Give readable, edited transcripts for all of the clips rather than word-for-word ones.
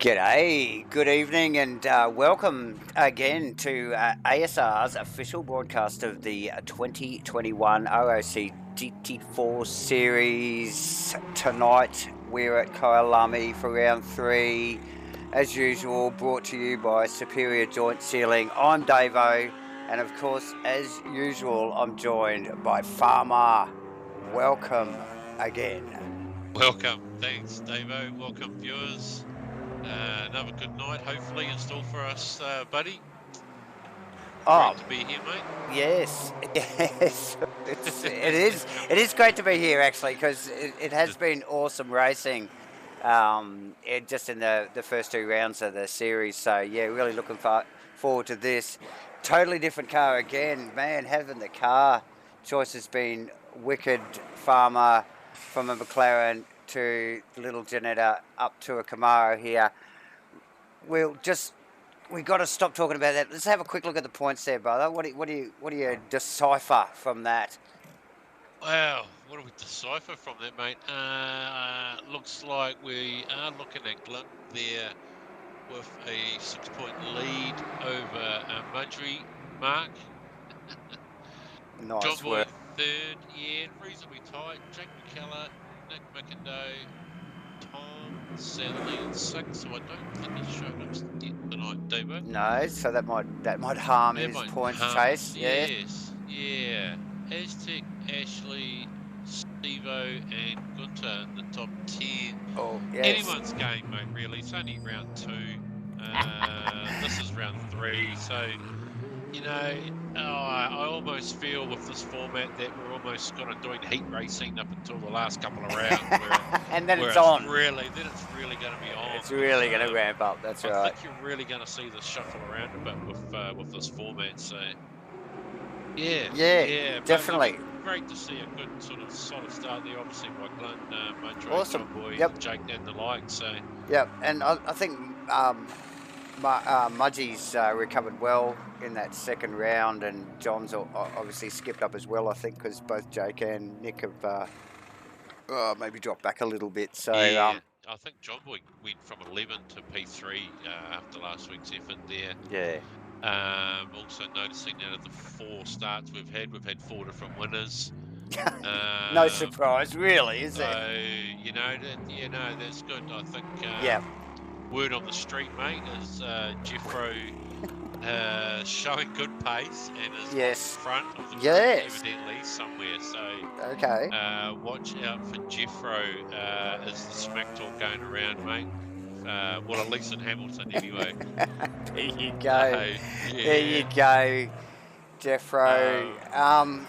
G'day, good evening, and welcome again to ASR's official broadcast of the 2021 ROC GT4 series. Tonight we're at Kyalami for round 3, as usual, brought to you by Superior Joint Sealing. I'm Davo, and of course, as usual, I'm joined by Farmer. Welcome again. Welcome. Thanks, Davo. Welcome, viewers. Another good night, hopefully, in store for us, buddy. Great to be here, mate. Yes, yes, it is great to be here actually because it has been awesome racing, just in the first 2 rounds of the series. So yeah, really looking forward to this. Totally different car again, man. Having the car choice has been wicked. Farmer from a McLaren to the little Janetta up to a Camaro here. We got to stop talking about that. Let's have a quick look at the points there, brother. What do you decipher from that? Wow, what do we decipher from that, mate? Looks like we are looking at Glunt there with a 6-point lead over Mudgery Mark. Nice John Boy work. third, yeah, reasonably tight. Jake McKellar, Nick McIndoe, Tom Satherley in 6th, so I don't think he showed up tonight, Davo. No, so that might harm his points chase. Yes, yeah. Aztec, Ashley, Stevo, and Gunter in the top 10. Oh, yes. Anyone's game, mate, really. It's only round 2. This is round 3, so, you know, I almost feel with this format that we're almost kind of doing heat racing up until the last couple of rounds. And then it's on. Then it's really going to be on. It's really going to ramp up. That's right. I think you're really going to see this shuffle around a bit with this format. So, yeah, definitely. Great to see a good sort of solid start there. Obviously, by Glenn, Mudgery, Awesome. John Boy, Yep. Jake, and the like. So, yep, and I think Mudgie's recovered well in that second round, and John's obviously skipped up as well, I think, because both Jake and Nick have maybe dropped back a little bit. So yeah, I think John Boy went from 11 to P3 after last week's effort there. Yeah. Also noticing out of the 4 starts we've had 4 different winners. No surprise, really, is it? So, you know, that's good. I think word on the street, mate, is Jeffro showing good pace and is in front of the group evidently somewhere. So, okay. Watch out for Jeffro as the smack talk going around, mate. Well, at least in Hamilton, anyway. There you go. There you go, Jeffro.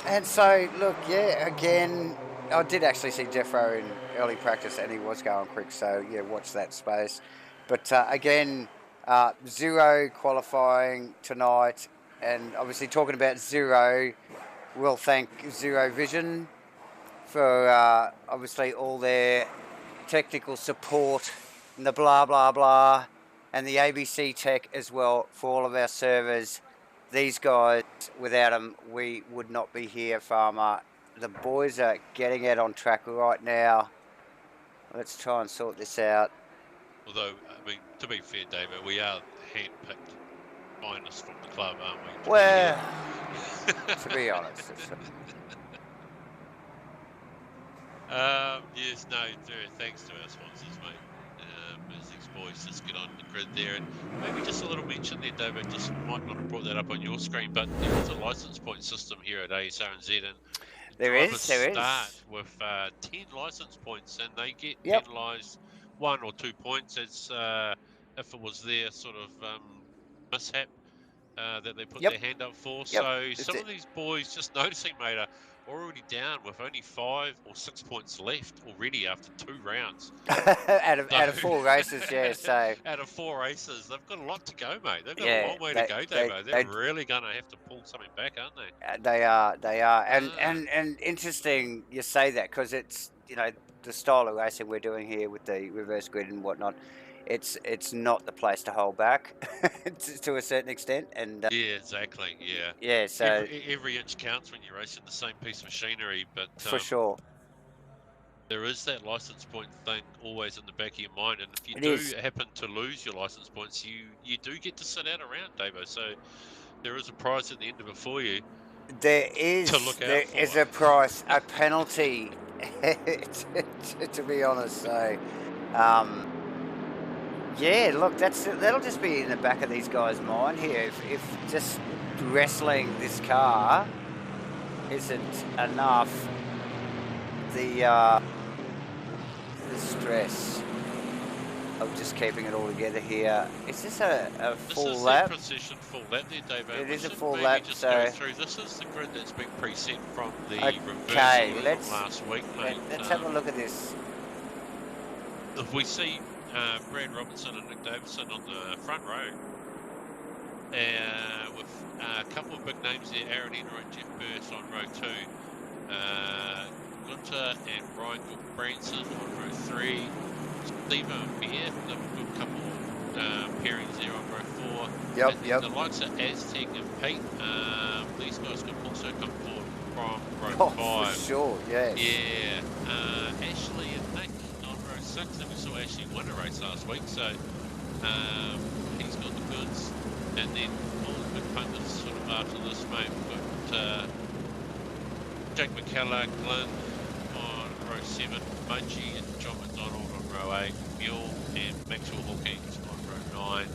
And so, look, again, I did actually see Jeffro in early practice, and he was going quick. So, yeah, watch that space. But again, 0 qualifying tonight, and obviously talking about 0, we'll thank Zero Vision for obviously all their technical support and the blah blah blah, and the ABC Tech as well for all of our servers. These guys, without them, we would not be here, Farmer. The boys are getting out on track right now. Let's try and sort this out. Although, I mean, to be fair, David, we are hand-picked finest from the club, aren't we? Well, to be honest. Yes, no, thanks to our sponsors, mate. As these boys just get on the grid there. And maybe just a little mention there, David, just might not have brought that up on your screen, but there's a license point system here at Asrnz, and drivers start with 10 license points, and they get penalised 1 or 2 points as if it was their sort of mishap that they put their hand up for. So some of these boys, just noticing, mate, are already down with only 5 or 6 points left already after 2 rounds. out of 4 races, yeah. So out of 4 races, they've got a lot to go, mate. They've got a long way to go, Davo. They're really going to have to pull something back, aren't they? They are, and interesting you say that, because it's, you know, the style of racing we're doing here with the reverse grid and whatnot. It's not the place to hold back to a certain extent, and yeah, exactly, yeah. So every inch counts when you're racing the same piece of machinery, but for sure. there is that license point thing always in the back of your mind, and if you It do is. happen to lose your license points, you do get to sit out around, Davo. So there is a prize at the end of it for you There to look out there for. is a price, a penalty, to be honest. So, yeah, look, that'll just be in the back of these guys' mind here. If just wrestling this car isn't enough, the stress of just keeping it all together here. Is this a full lap? This is the precision full lap there, Davo. It is a should full maybe lap, just so go through. This is the grid that's been preset from the okay, reversal from last week, mate. Let's have a look at this. If we see Brad Robinson and Nick Davison on the front row, with a couple of big names there, RND-3 and Jeff Burst on row 2, Gunter and Ryan Branson on row 3, Steve and Bear, a good couple pairings there on row 4. Yep, and yep. The likes of Aztec and Pete, these guys could also come forward from row 5. For sure, yes. Yeah, Ashley and Nick on row 6, and we saw Ashley win a race last week, so he's got the goods. And then all the big punters sort of after this, mate, we've got Jake McKellar, Glenn on row 7, Mochi and John McDonald on row 8, Mule and Maxwell Hawkins on row 9,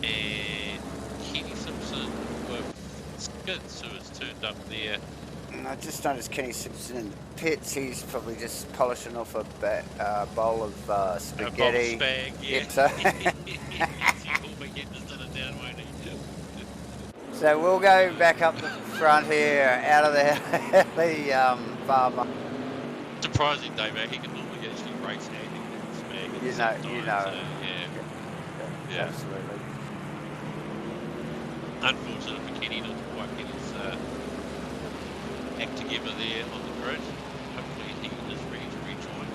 and Kenny Simpson with Skids, who has turned up there. And I just noticed Kenny Simpson in the pits. He's probably just polishing off a bowl of spaghetti. A bowl of spag, yeah. Yep, so. So we'll go back up the front here, out of the farmer. Surprising, Dave, he can normally actually race anything with spag. You know. So, yeah. Absolutely. Unfortunate for Kenny not to quite get his act together there on the grid. Hopefully he is ready to rejoin.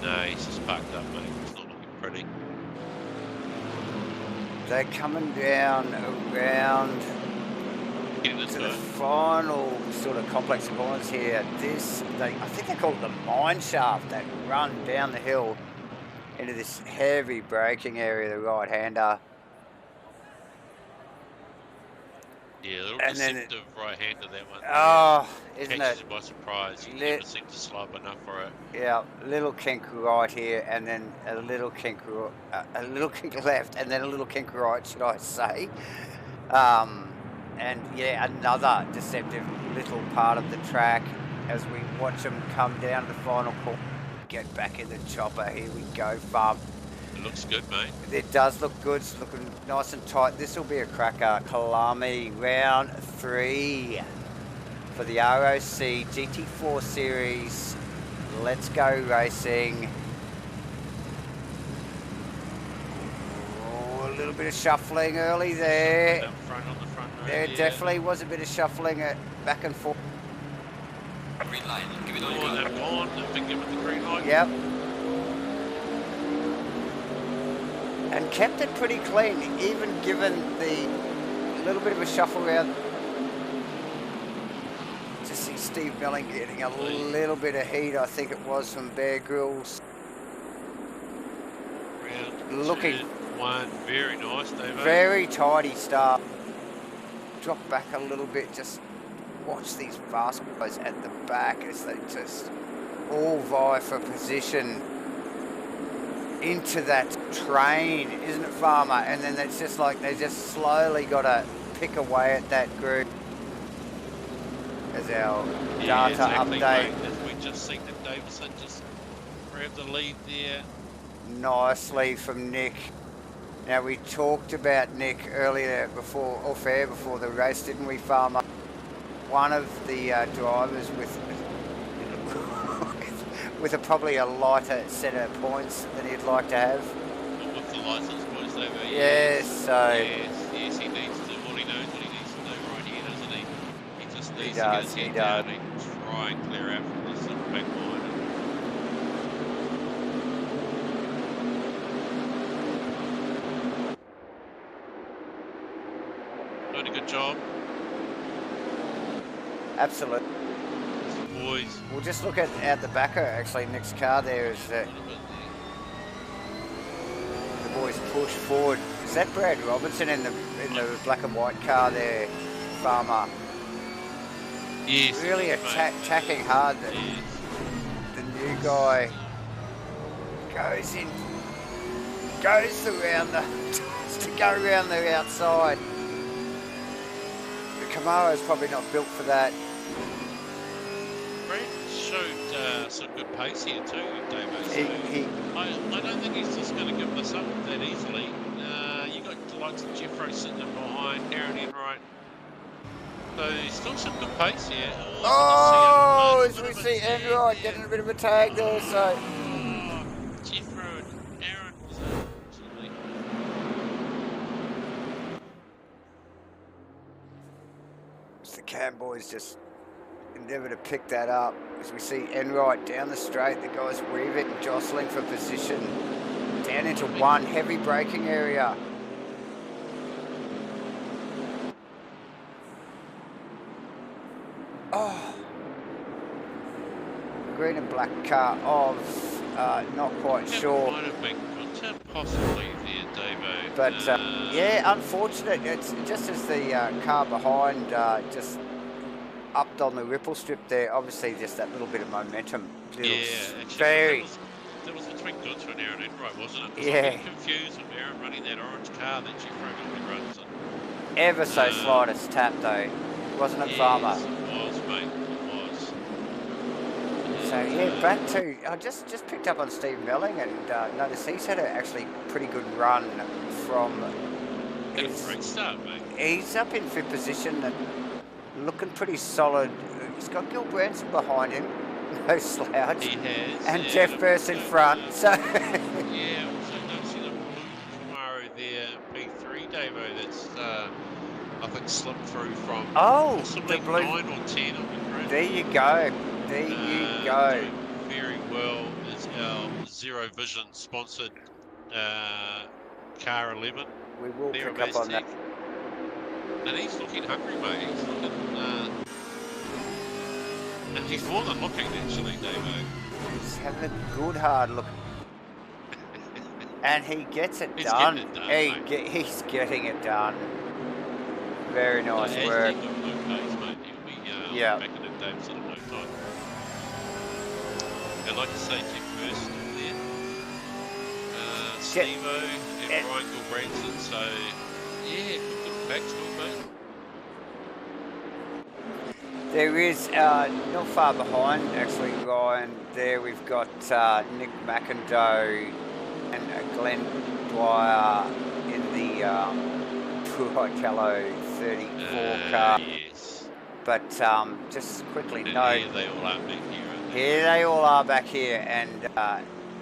No, he's just parked up, mate. It's not looking pretty. They're coming down around to the final sort of complex of points here. I think they call it the mine shaft, that run down the hill into this heavy braking area, the right-hander. Yeah, a little deceptive right-hander, that one. Oh, isn't it? Catches you by surprise. You never seem to slow up enough for it. Yeah, little kink right here, and then a little kink left, and then a little kink right, should I say. And yeah, another deceptive little part of the track as we watch them come down to the final corner. Get back in the chopper. Here we go, Fab. It looks good, mate. It does look good. It's looking nice and tight. This will be a cracker. Kyalami, round 3 for the ROC GT4 series. Let's go racing. Oh, a little bit of shuffling early there. Up front on the front row. There definitely was a bit of shuffling back and forth. Green light. Give it all. They've gone. They've been given the green light. Yep. And kept it pretty clean, even given the little bit of a shuffle around. To see Steve Melling getting a little bit of heat, I think it was, from Bear Grylls. Round looking 1, very nice, Dave. Very tidy start. Drop back a little bit, just watch these fast guys at the back as they just all vie for position into that train, isn't it, Farmer? And then it's just like they just slowly got to pick away at that group. As our data exactly, update. Mate. As we just seen that Davison just grab the lead there. Nicely from Nick. Now we talked about Nick earlier off air before the race, didn't we, Farmer? One of the drivers with probably a lighter set of points than he'd like to have. With the license points, though. Yes, so. Yes, he needs to do what he knows what he needs to do right here, doesn't he? He just needs to get his head down and try and clear out from this back line. Doing a good job. Absolutely. boys. We'll just look at the backer. Actually, next car there is the boys push forward. Is that Brad Robinson in the black and white car there, Farmer? Yes. Really attacking hard. The new guy goes around to go around the outside. The Camaro's probably not built for that. Brad showed some good pace here too, Davo. So I don't think he's just going to give this up that easily. You got the likes of Jeffro sitting in behind, Aaron Enright. So still some good pace here. As we see Enright getting a bit of a tag there, so. Jeffro and Aaron. The Cam boys just endeavour to pick that up as we see Enright down the straight. The guys weaving, jostling for position down into one heavy braking area. Oh, green and black car of not quite sure. Might have been contact possibly there, Davo. But yeah, unfortunate. It's just as the car behind just upped on the ripple strip there. Obviously, just that little bit of momentum. Very. That was between Gunther and Aaron Enright, wasn't it? Yeah. I'm getting confused with Aaron running that orange car that Jeffro normally runs in. Ever so slightest tap though, wasn't it, Farmer? Yes, it was, mate. It was. So yeah, back to I just picked up on Steve Melling and noticed he's had a actually pretty good run from. Had a great start, mate. He's up in fifth position and looking pretty solid. He's got Gil Branson behind him, no slouch. He has. And Jeff Burst in front. So. Yeah, also noticing a blue Camaro there, P3, Davo. That's I think slipped through from possibly the blue 9 or 10 on the grid. There you go. There you go. Doing very well is our Zero Vision sponsored car 11. We will pick up on that. And he's looking hungry, mate. He's looking, and he's more than looking, actually, Davo. He's having a good hard look. And he gets it He's done. getting it done, He's getting it done. Very nice work. He's got no pace, mate. He'll be back in the Dave's in no time. And like I say, Jeff First there. Steve-O and Ryan Gilbranson. So, yeah, good backstory, mate. There is, not far behind, actually, Ryan. There we've got Nick McIndoe and Glenn Dwyer in the Puhichello 34 car. Yes. But just quickly And note. here they all are back here. Here they all are back here, and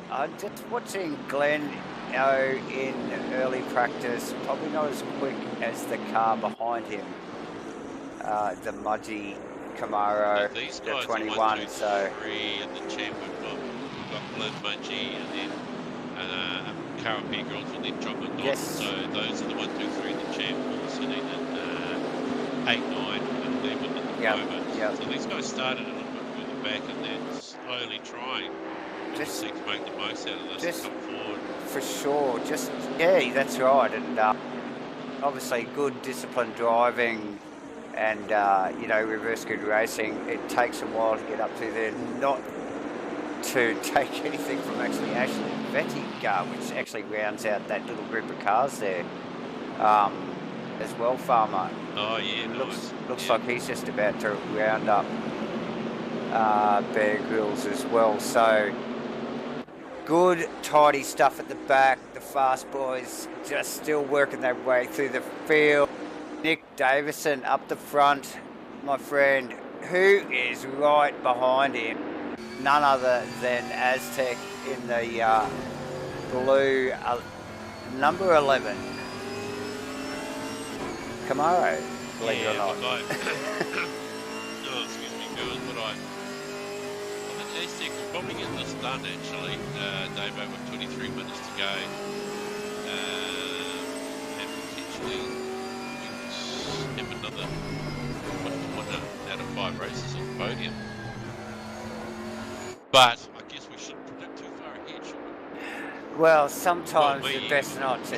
I'm just watching Glenn in early practice. Probably not as quick as the car behind him, the Mudgy Camaro, These the guys 21. are 1, 2, So 3, and the champ we've got Glenn Mudgy, and then Carol Pegrons, and then John McDonald. Yes. So those are the 1, 2, 3 in the champ. We're sitting at 8, 9, and 11 at the moment. Yep. So these guys started a little bit further back, and they're slowly trying just to make the most out of this and come forward. for sure, yeah, that's right, and obviously good disciplined driving. And, reverse grid racing, it takes a while to get up to there, not to take anything from actually Ashley Vettig, which actually rounds out that little group of cars there as well, Farmer. Oh, yeah, Looks like he's just about to round up Bear Grylls as well. So, good, tidy stuff at the back. The fast boys just still working their way through the field. Nick Davison up the front, my friend, who is right behind him. None other than Aztec in the blue number 11. Camaro, believe it or not. Oh, excuse me, girls, but I think Aztec will probably get this done actually, Dave, with 23 minutes to go. And potentially have another winner out of 5 races on the podium. But I guess we shouldn't predict too far ahead, should we? Well, sometimes Well, it's best not to. The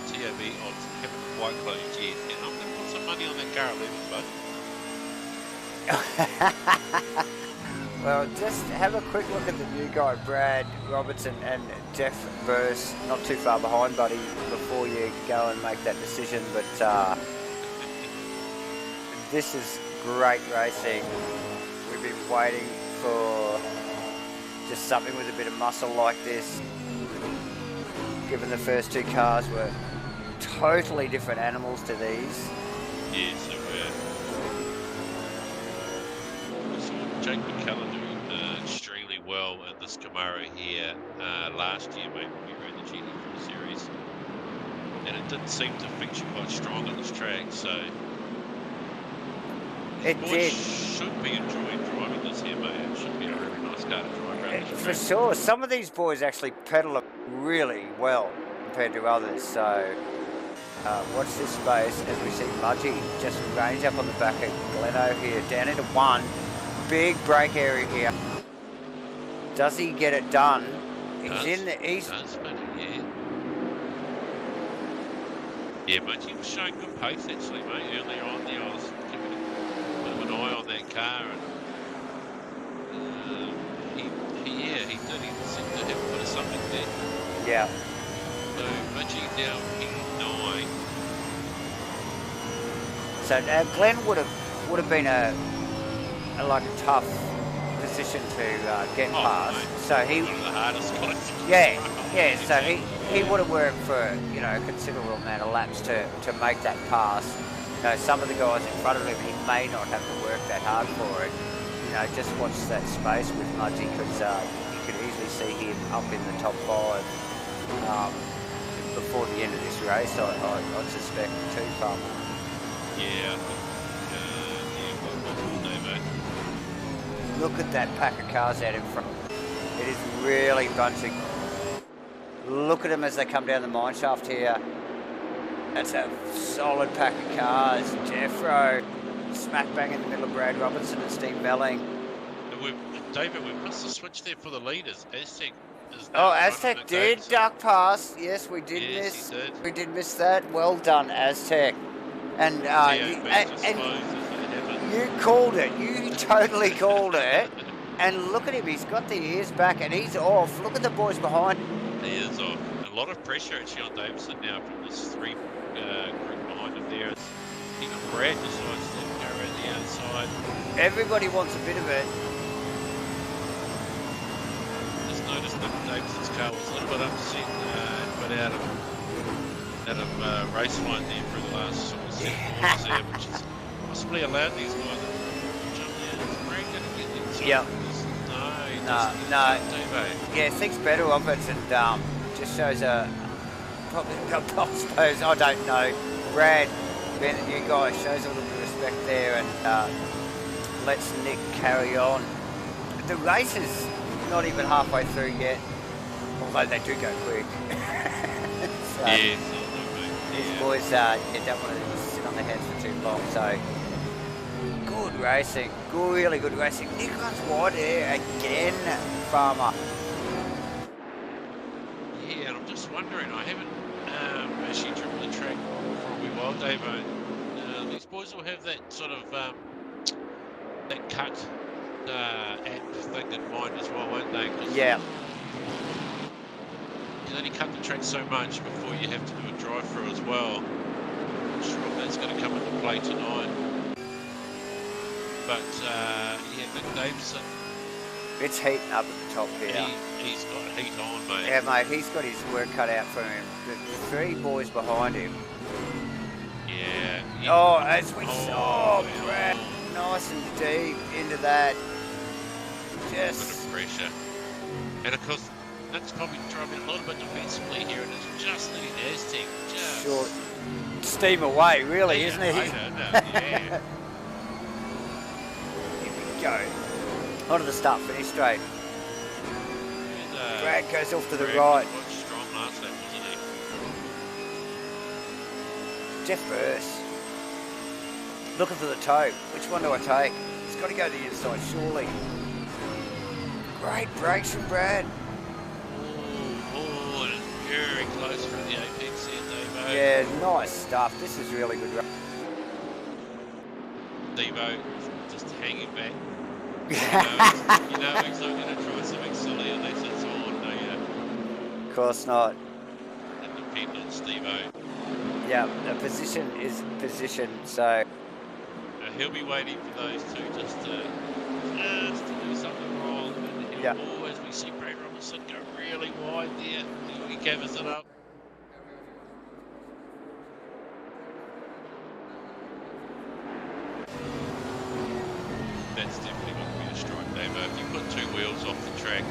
TAB odds haven't quite closed yet, and I'm going to put some money on that car 11, bud. Well, just have a quick look at the new guy, Brad Robertson and Jeff Burse, not too far behind, buddy, before you go and make that decision. But this is great racing. We've been waiting for just something with a bit of muscle like this, given the first two cars were totally different animals to these. Yes, they were. We saw Jake McCullough doing extremely well in this Camaro here last year, mate, when we ran the GT4 series. And it didn't seem to feature quite strong on this track, so... It did. Should be enjoying driving this here, mate. It should be a really nice car to drive around this For track. sure. Some of these boys actually pedal it really well compared to others, so watch this space as we see Mudgy just range up on the back of Gleno here, down into one. Big brake area here. Does he get it done? He's in the east. Yeah, but he was showing good pace actually, mate. Earlier on there, I was keeping a bit of an eye on that car, and he did. He seemed to have a bit of something there. Yeah. So Mudgy now P9. So Glenn would have been a tough position to get past. Mate. So he, one of the hardest guys. yeah. So he would have worked for a considerable amount of laps to make that pass. Some of the guys in front of him, he may not have to work that hard for it. Just watch that space with Mudgy, because you could easily see him up in the top 5 before the end of this race. I'd suspect too, Farmer. Yeah. Look at that pack of cars out in front. It is really bunching. Look at them as they come down the mine shaft here. That's a solid pack of cars. Jeffro, smack bang in the middle of Brad Robertson and Steve Melling. David, we missed the switch there for the leaders. Aztec is Aztec did duck past. Yes, we did miss. We did miss that. Well done, Aztec. And you called it. You totally called it. And look at him. He's got the ears back and he's off. Look at the boys behind. He is off. A lot of pressure actually on Davison now from this 3 group behind him there. Even Brad decides to go around the outside. Everybody wants a bit of it. Just noticed that Davison's car was a little bit upset, but out of race line there for the last sort of 7 corners there, which has possibly allowed these guys to jump there. Is Brad going to get them? Yeah. No. Davo. Yeah, thinks better of it, and just shows probably, I suppose, I don't know. Brad, being the new guy, shows a little bit of respect there and lets Nick carry on. The race is not even halfway through yet, although they do go quick. So, these boys don't want to sit on their hands for too long, so good racing, really good racing. Nick runs wide here again, Farmer. Yeah, and I'm just wondering, I haven't actually driven the track for a wee while, Davo. These boys will have that sort of that cut app thing in mind as well, won't they? Yeah. You only cut the track so much before you have to do a drive-through as well. I'm not sure if that's going to come into play tonight. But Nick Davison. It's heating up at the top here. He's got heat on, mate. Yeah, mate, he's got his work cut out for him. The 3 boys behind him. Yeah. As we saw, Brad, nice and deep into that. Just bit of pressure. And of course, that's probably driving a little bit defensively here, and it's just letting Aztec just short steam away, really, isn't he? I don't know, yeah. Here we go. Onto the start finish straight. Brad goes off to the right. Quite strong last lap, wasn't he? Jeff Burse. Looking for the toe. Which one do I take? got to go to the inside, surely. Great brakes from Brad. Oh, and very close from the apex here, Devo. Yeah, nice stuff. This is really good. Devo just hanging back. you know he's not going to try something silly unless it's on, do you? Of course not. And depend on Stevo. Yeah, the position is position, so... He'll be waiting for those two just to do something wrong. And he'll, as we see Brad Robinson go really wide there, he covers it up. That's definitely going to be a strike, Dave. If you put two wheels off the track,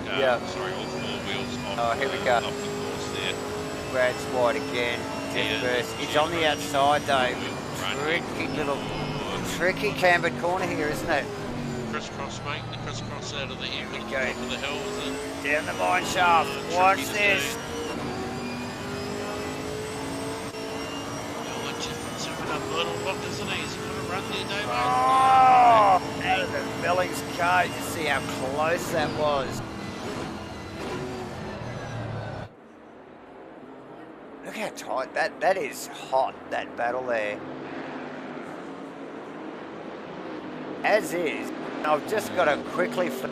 sorry, all four wheels off, here we go. Off the course there. Brad's wide again. He's on the outside though. Tricky cambered corner here, isn't it? Crisscross, mate. The crisscross out of the air at the top of the hills. Down the mine shaft. Watch this. A little look, isn't he? He's going to run there, Dave. Oh, out of the Billings car. You see how close that was. Look how tight that is. Hot, that battle there. As is. I've just got to quickly flip.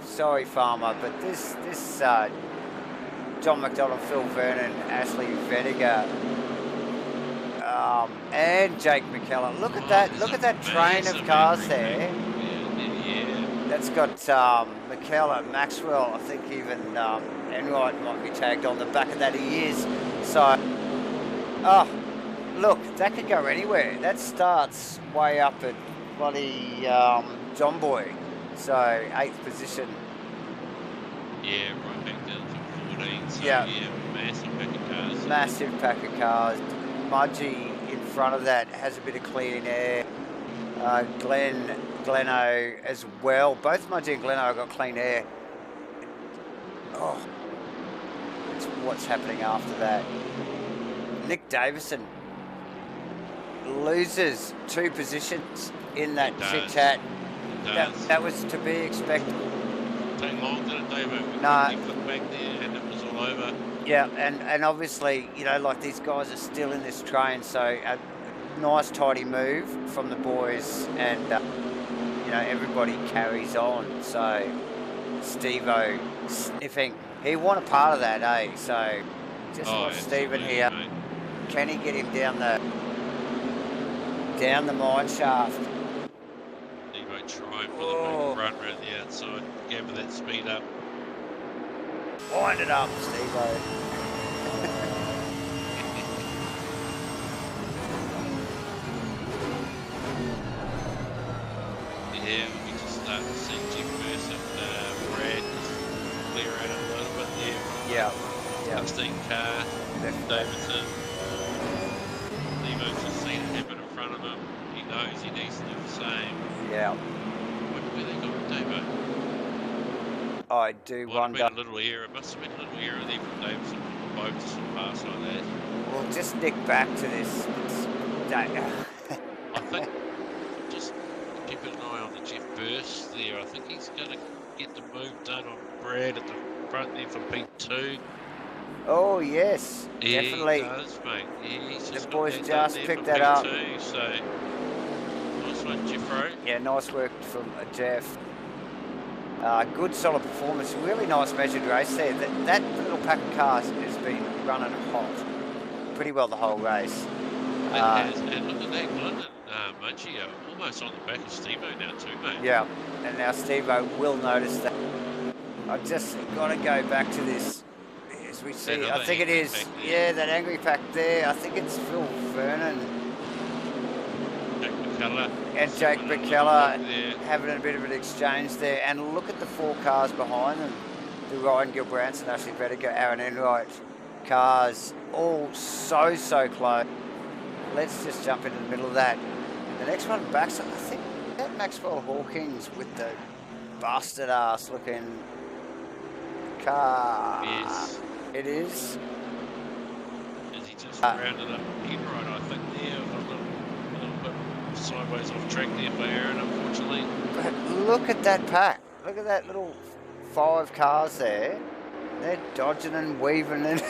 Sorry, Farmer, but this John McDonald, Phil Vernon, Ashley Vediger, and Jake McKellar. Look at that! Look at that train of cars there. That's got McKellar, Maxwell. I think even Enright might be tagged on the back of that. He is. So, look, that could go anywhere. That starts way up at bloody John Boy. So 8th position. Yeah, right back down to 14. So yeah, massive pack of cars. Massive pack of cars. Mudgee in front of that has a bit of clean air. Gleno as well. Both Mudgee and Gleno have got clean air. Oh, it's what's happening after that. Nick Davison loses 2 positions in that chit chat. That was to be expected. Take long, did it, David? No. He flipped back there and it was all over. Yeah, and obviously, you know, like these guys are still in this train, so a nice tidy move from the boys, and you know, everybody carries on. So Steve-O sniffing, he won a part of that, eh? So just watch Stephen here. Mate. Can he get him down the mine shaft? Steve-O trying for the big run around the outside, gather that speed up. Wind it up, Steve-O. Yeah, we just start to see Jim Mercer and Brad just clear out a little bit there. Yeah. 16 car, Davidson. Steve-O's just seen it happen in front of him. He knows he needs to do the same. Yeah. Where they got David? I do wonder. It must have been a little error there from Davidson for the boat to sort of pass like that. We'll just nick back to this. I think just keeping an eye on the Jeff Burst there. I think he's going to get the move done on Brad at the front there for P2. Oh yes, definitely. He does, mate. Yeah, he's just the boys just picked that P2, up. So nice one, Jeffro. Yeah, nice work from Jeff. Good solid performance, really nice measured race there. That little pack of cars has been running hot pretty well the whole race. It has, and look at that, Glyn and Mudgee are almost on the back of Steve-O now too, mate. Yeah, and now Steve-O will notice that. I've just got to go back to this, as we see, I think it is, that angry pack there. I think it's Phil Vernon. And Jake McKellar having a bit of an exchange there. And look at the 4 cars behind them. The Ryan Gilbranson, Ashley Vediger, Aaron Enright cars, all so close. Let's just jump into the middle of that. The next one backs up, I think that Maxwell Hawkins with the busted ass looking car. Yes. It is. As he just rounded up Enright, I think there, a little bit sideways off track there for Aaron, unfortunately. But look at that pack. Look at that little 5 cars there. They're dodging and weaving and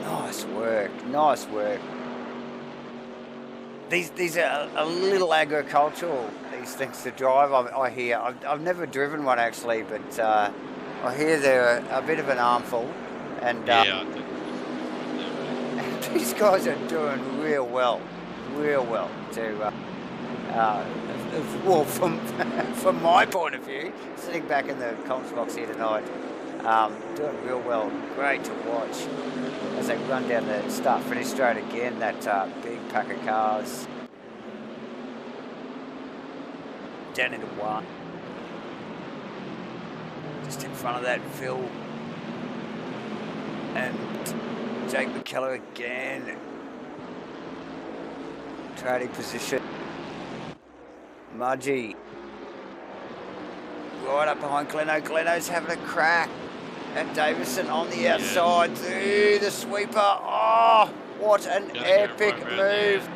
nice work, nice work. These are a little agricultural, these things to drive, I hear. I've never driven one actually, but I hear they're a bit of an armful. And yeah, I think these guys are doing real well to well, from my point of view, sitting back in the comms box here tonight, doing real well. Great to watch as they run down the start-finish straight again. That big pack of cars down into one, just in front of that Phil and Jake McKellar again. Trading position. Mudgy right up behind Gleno. Gleno's having a crack at Davison on the outside. Through the sweeper. Oh, what an epic move.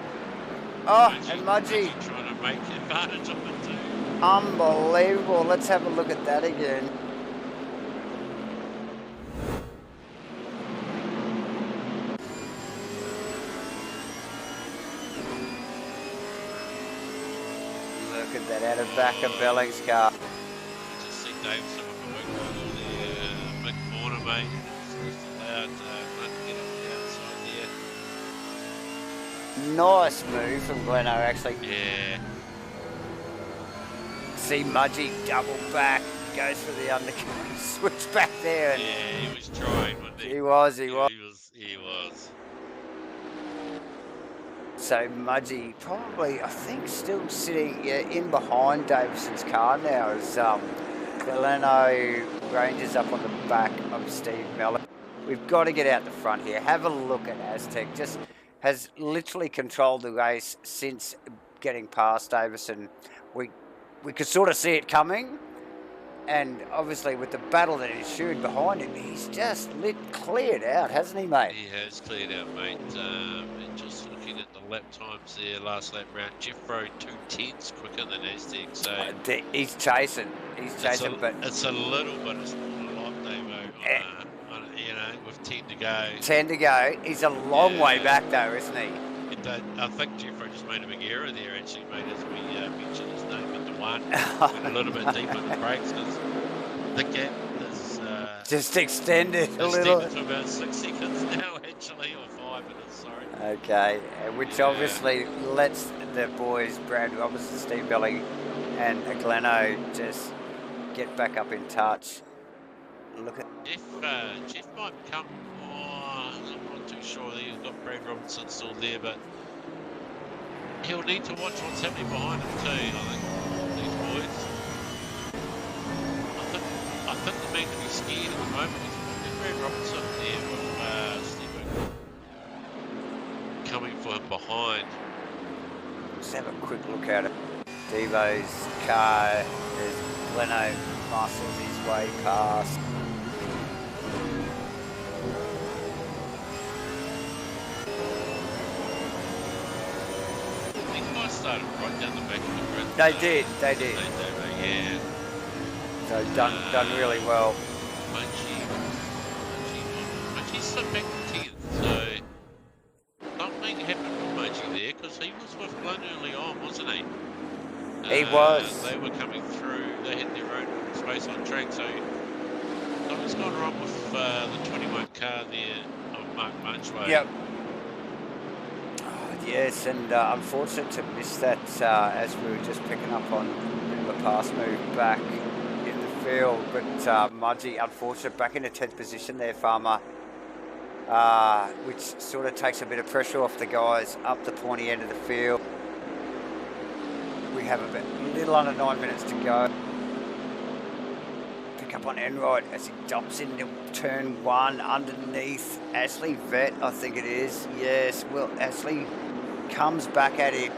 Oh, and Mudgy trying to make advantage of it too. Unbelievable. Let's have a look at that again. Look at that out of back of Belling's car. Just see Davison with the wing wobble there. Big corner, mate. Just allowed Glenn to get up the outside there. Nice move from Gleno, actually. Yeah. See Mudgy double back, goes for the undercut, switch back there. And yeah, he was trying, wasn't he? He was. He was. So Mudgy probably, I think, still sitting in behind Davison's car now as Gleno ranges up on the back of Steve Mellon. We've got to get out the front here. Have a look at Aztec. Just has literally controlled the race since getting past Davison. We could sort of see it coming, and obviously with the battle that ensued behind him, he's just cleared out, hasn't he, mate? He has cleared out, mate. And just looking at the lap times there, last lap round, Jeffro 2/10 quicker than Aztec. So he's chasing. But it's a little, but it's not a lot, Davo. You know, with 10 to go. 10 to go. He's a long way back, though, isn't he? I think Jeffro just made a big error there, actually, mate, as we mentioned his name at the one. Went a little bit deep in the brakes because the gap is just extended a little. To about 6 seconds now, actually, or 5 minutes, sorry. Okay, which obviously lets the boys, Brad Robertson, Steve Belling, and Gleno just get back up in touch. Look at Jeff might come. I'm not too sure. He's got Brad Robertson still there, but he'll need to watch what's happening behind him too. I think these boys. I think the man to be scared at the moment is Brad Robertson there with Steve coming for him behind. Let's have a quick look at it. Devo's car as Gleno muscles his way past. Started right down the back of the grid. They did. Yeah. So done really well. Mudgy slipped back to 10th, so something happened with Mudgy there because he was with Glenn early on, wasn't he? He was. They were coming through. They had their own space on track, so something's gone wrong with the 21 car there of Mark Munchway. Yep. Yes, and unfortunate to miss that as we were just picking up on the pass move back in the field. But Mudgy, unfortunate, back into 10th position there, Farmer, which sort of takes a bit of pressure off the guys up the pointy end of the field. We have a little under 9 minutes to go. Pick up on Enright as he dumps into turn 1 underneath Ashley Vett, I think it is. Yes, well, Ashley comes back at him.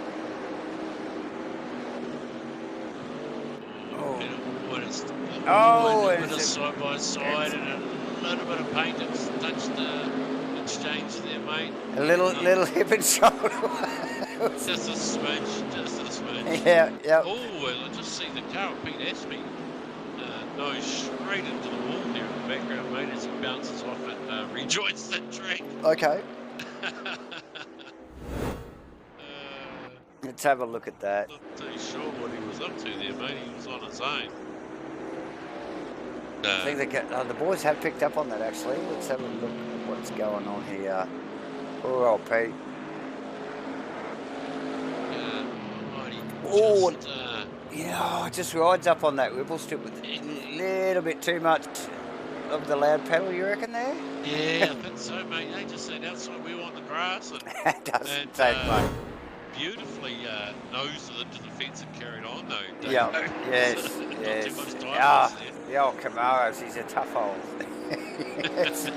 And a side by side and a little bit of paint. It's exchange there, mate. A little hip and shoulder. Just a smidge, just a smidge. Yeah, yeah. Oh, and I just see the car of Pete Ashby nose straight into the wall there in the background, mate, as he bounces off and rejoins that track. Okay. Let's have a look at that. Not too sure what he was up to there, mate. He was on his own. I think the boys have picked up on that, actually. Let's have a look at what's going on here. Poor old Pete. Oh, yeah, just rides up on that ripple strip with a little bit too much of the loud pedal, you reckon, there? Yeah, I think so, mate. They just sat outside, we were on the grass. And, It doesn't take much. Beautifully nosed it into the fence and carried on, though. Yeah, yes, yes. Not too much time The old Camaros, he's a tough hole. Yes.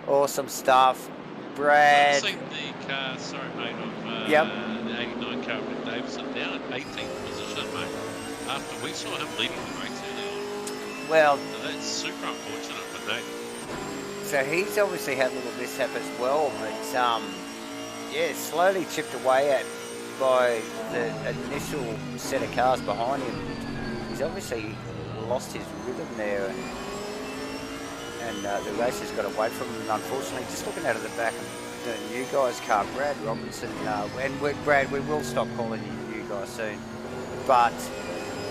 Awesome stuff. Brad. I've seen the car, sorry, mate, of the 89 car with Davison down at 18th position, mate. After we saw him leading the race early on. Well, So that's super unfortunate for Nate. so he's obviously had a little mishap as well, but yeah, slowly chipped away at by the initial set of cars behind him. He's obviously lost his rhythm there, and the race has got away from him. Unfortunately, just looking out of the back of the new guy's car, Brad Robinson, and Brad, we will stop calling you new guy soon, but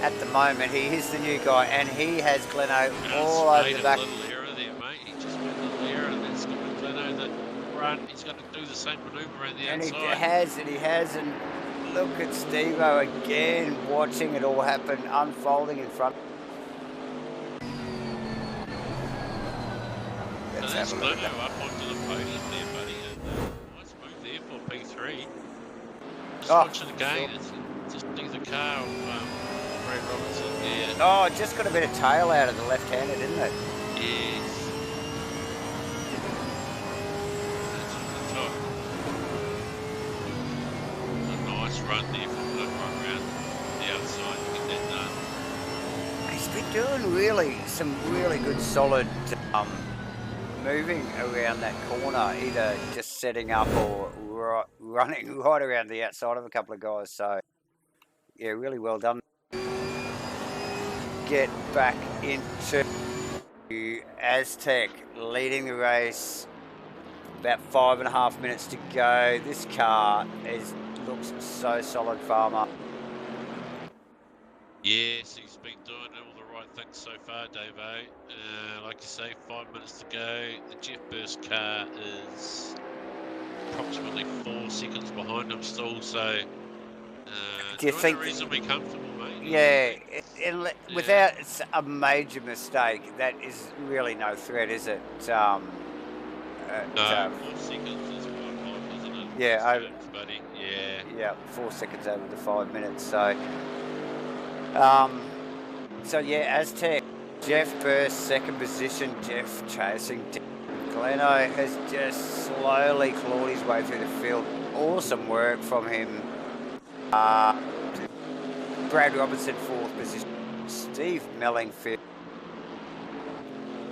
at the moment he is the new guy, and he has Gleno all over the back. Made a little error there, mate. He just made a little error, and that's got Gleno that run. He's going to do the same manoeuvre around the outside. And he has, and look at Steve-O again, watching it all happen, unfolding in front. So that's Gleno up onto the podium there, buddy. And nice move there for P3. Just watching again, it's just see the car of Brad Robinson there. Oh, just got a bit of tail out of the left-hander, didn't it? Yes. That's on the top. A nice run there from the run around the outside to get that done. He's been doing some really good solid moving around that corner, either just setting up or running right around the outside of a couple of guys. So, yeah, really well done. Get back into Aztec, leading the race. About 5.5 minutes to go. This car looks so solid, Farmer. Yes, he's been doing all the right things so far, Davo. Like you say, 5 minutes to go. The Jeff Burst car is approximately 4 seconds behind him still, so do you think reasonably comfortable, mate? Yeah, without a major mistake, that is really no threat, is it? No, 4 seconds is quite high, isn't it? Yeah, buddy. Yeah. Yeah, 4 seconds over the 5 minutes. So, yeah, Aztec, Jeff Burst, second position. Jeff chasing. Gleno has just slowly clawed his way through the field. Awesome work from him. Brad Robinson, fourth position. Steve Melling, fifth.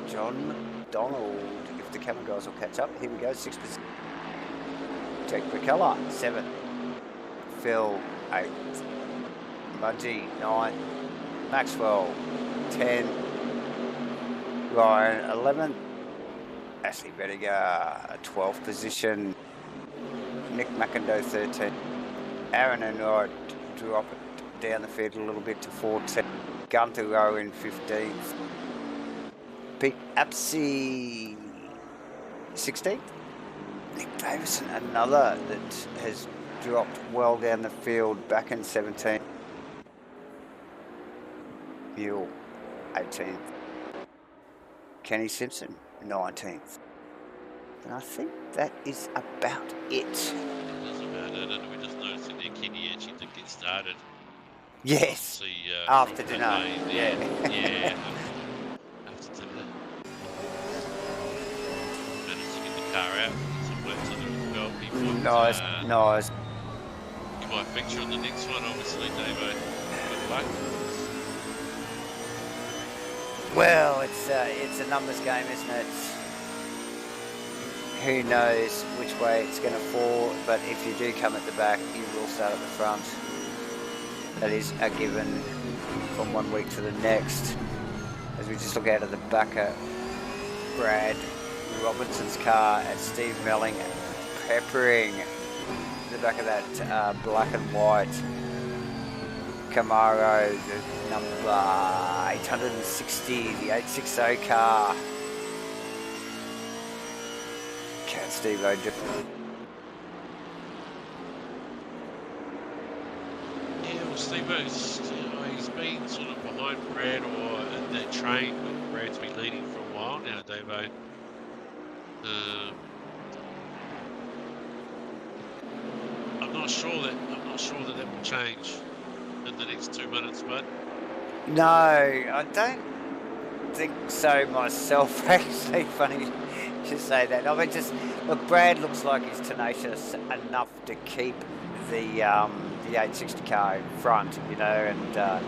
John McDonald, if the camera guys will catch up. Here we go, sixth position. Jake McCullough, seventh. Phil, eighth. Mudgee, ninth. Maxwell, 10. Ryan, 11th. Ashley Bettiger, 12th position. Nick McIndoe, 13th. Aaron and Wright drop it down the field a little bit to 14th. Gunther Rowe in 15th. Pete Apsey, 16th. Nick Davison, another that has dropped well down the field, back in 17th. Mule, 18th. Kenny Simpson, 19th. And I think that is about it. That is about it, and we just noticed that Kenny actually did get started. Yes, See, after dinner. Yeah. Yeah. After dinner. Managed to get the car out, get some laps under the belt before. Nice, nice. You might feature on the next one, obviously, Davo. Good luck. Well, it's a numbers game, isn't it? who knows which way it's going to fall, but if you do come at the back, you will start at the front. That is a given from 1 week to the next. As we just look out of the back of Brad Robinson's car and Steve Melling peppering the back of that black and white Camaro, the number 860, the 860 car. Can't Steve-O different. Yeah, well, Steve-O's, he's been sort of behind Brad or in that train where Brad's been leading for a while now, Davo. I'm not sure that will change in the next 2 minutes, but No, I don't think so myself. Actually, funny you say that. I mean, just look, Brad looks like he's tenacious enough to keep the 860 car in front, you know, and I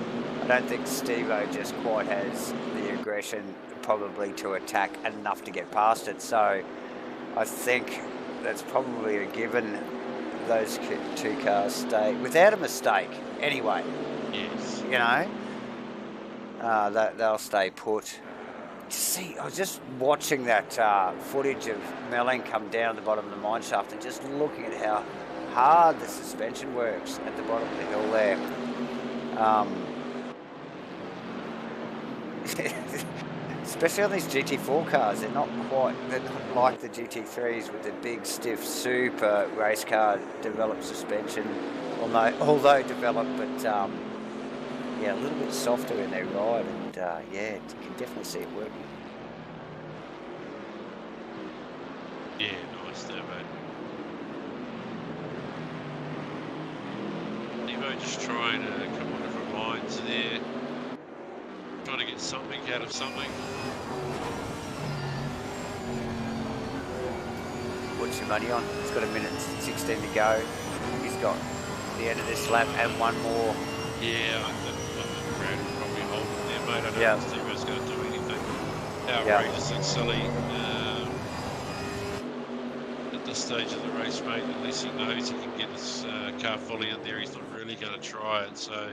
don't think Steve-O just quite has the aggression probably to attack enough to get past it. So I think that's probably a given. Those two cars stay without a mistake anyway. yes. You know, they'll stay put. See, I was just watching that footage of Melling come down the bottom of the mine shaft and just looking at how hard the suspension works at the bottom of the hill there. Especially on these GT4 cars, they're not like the GT3s with the big, stiff, super race car developed suspension, although developed, but yeah, a little bit softer in their ride, and yeah, you can definitely see it working. Yeah, nice there, mate. Steve-O just trying a couple of different lines there. Trying to get something out of something. What's your money on? He's got 1:16 to go. He's got the end of this lap and one more. Yeah, I think Brad will probably hold it there, mate. I don't Yeah. think Steve-O's going to do anything outrageously silly at this stage of the race, mate. At least he knows he can get his car fully in there. He's not really going to try it, so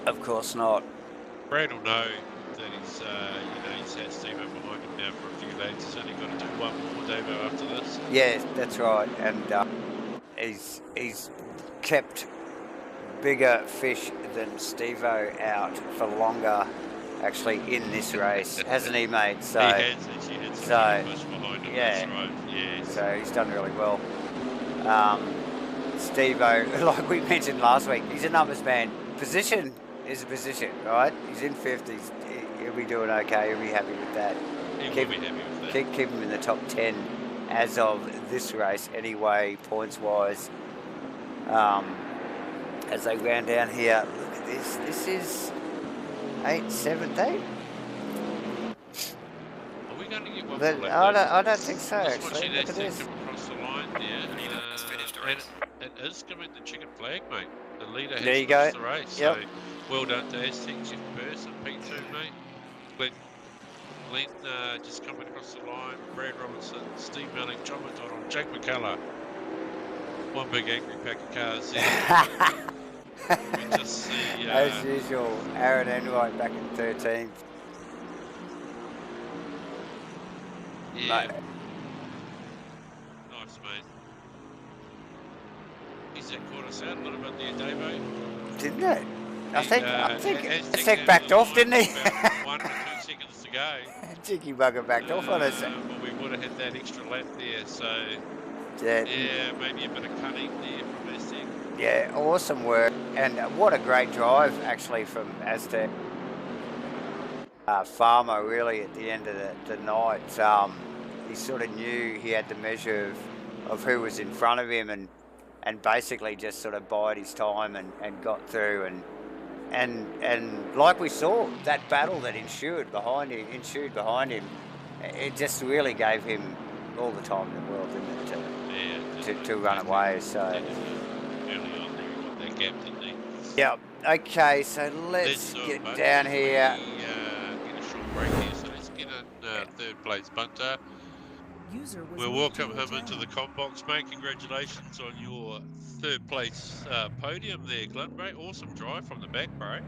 Of course not. Brad will know that he's, he's had Steve-O behind him now for a few laps. He's only got to do one more, Davo, after this. Yeah, that's right. And he's kept bigger fish than Steve-O out for longer, actually, in this race, hasn't he, mate? So, He has actually had some much behind him. yeah. That's right. Yeah. So he's done really well. Steve-O, like we mentioned last week, he's a numbers man. Position is a position, right? He's in fifth. He'll be doing okay. He'll be happy with that. He will be happy with that. Keep him in the top 10 as of this race anyway, points-wise. As they round down here, look at this. This is 8-7-8. Are we going to get one But more I don't think so, Just actually. watching Look that at this. come across the line there. And it is giving the chicken flag, mate. The leader has There you lost go. the race. Yep. So well done to Aztec, Jeff Pearce and P2, mate. Glenn just coming across the line. Brad Robinson, Steve Melling, John McDonald, Jake McCullough. One big angry pack of cars there. We just see... As usual, RND-3 back in 13th. Yeah. Mate. Nice, mate. He's that caught us out a little bit there, Davo. Didn't it? I think Aztec Aztec backed off, didn't he? About 1 or 2 seconds to go. Cheeky bugger backed off on us. But we would have had that extra lap there, so Yeah, yeah, maybe a bit of cunning there from Aztec. yeah, awesome work. And what a great drive, actually, from Aztec. Farmer, really, at the end of the night. He sort of knew he had the measure of who was in front of him and basically just sort of bided his time and got through. And like we saw, that battle that ensued behind him, it just really gave him all the time in the world, didn't it, to run away. So Early on there, he got that gap, didn't he? yeah. Okay, so let's get down here. Get a short break here, so let's get in third place Bunter. We'll welcome him into the comp box, mate. Congratulations on your third place podium there, Glenn, mate. Awesome drive from the back, bro.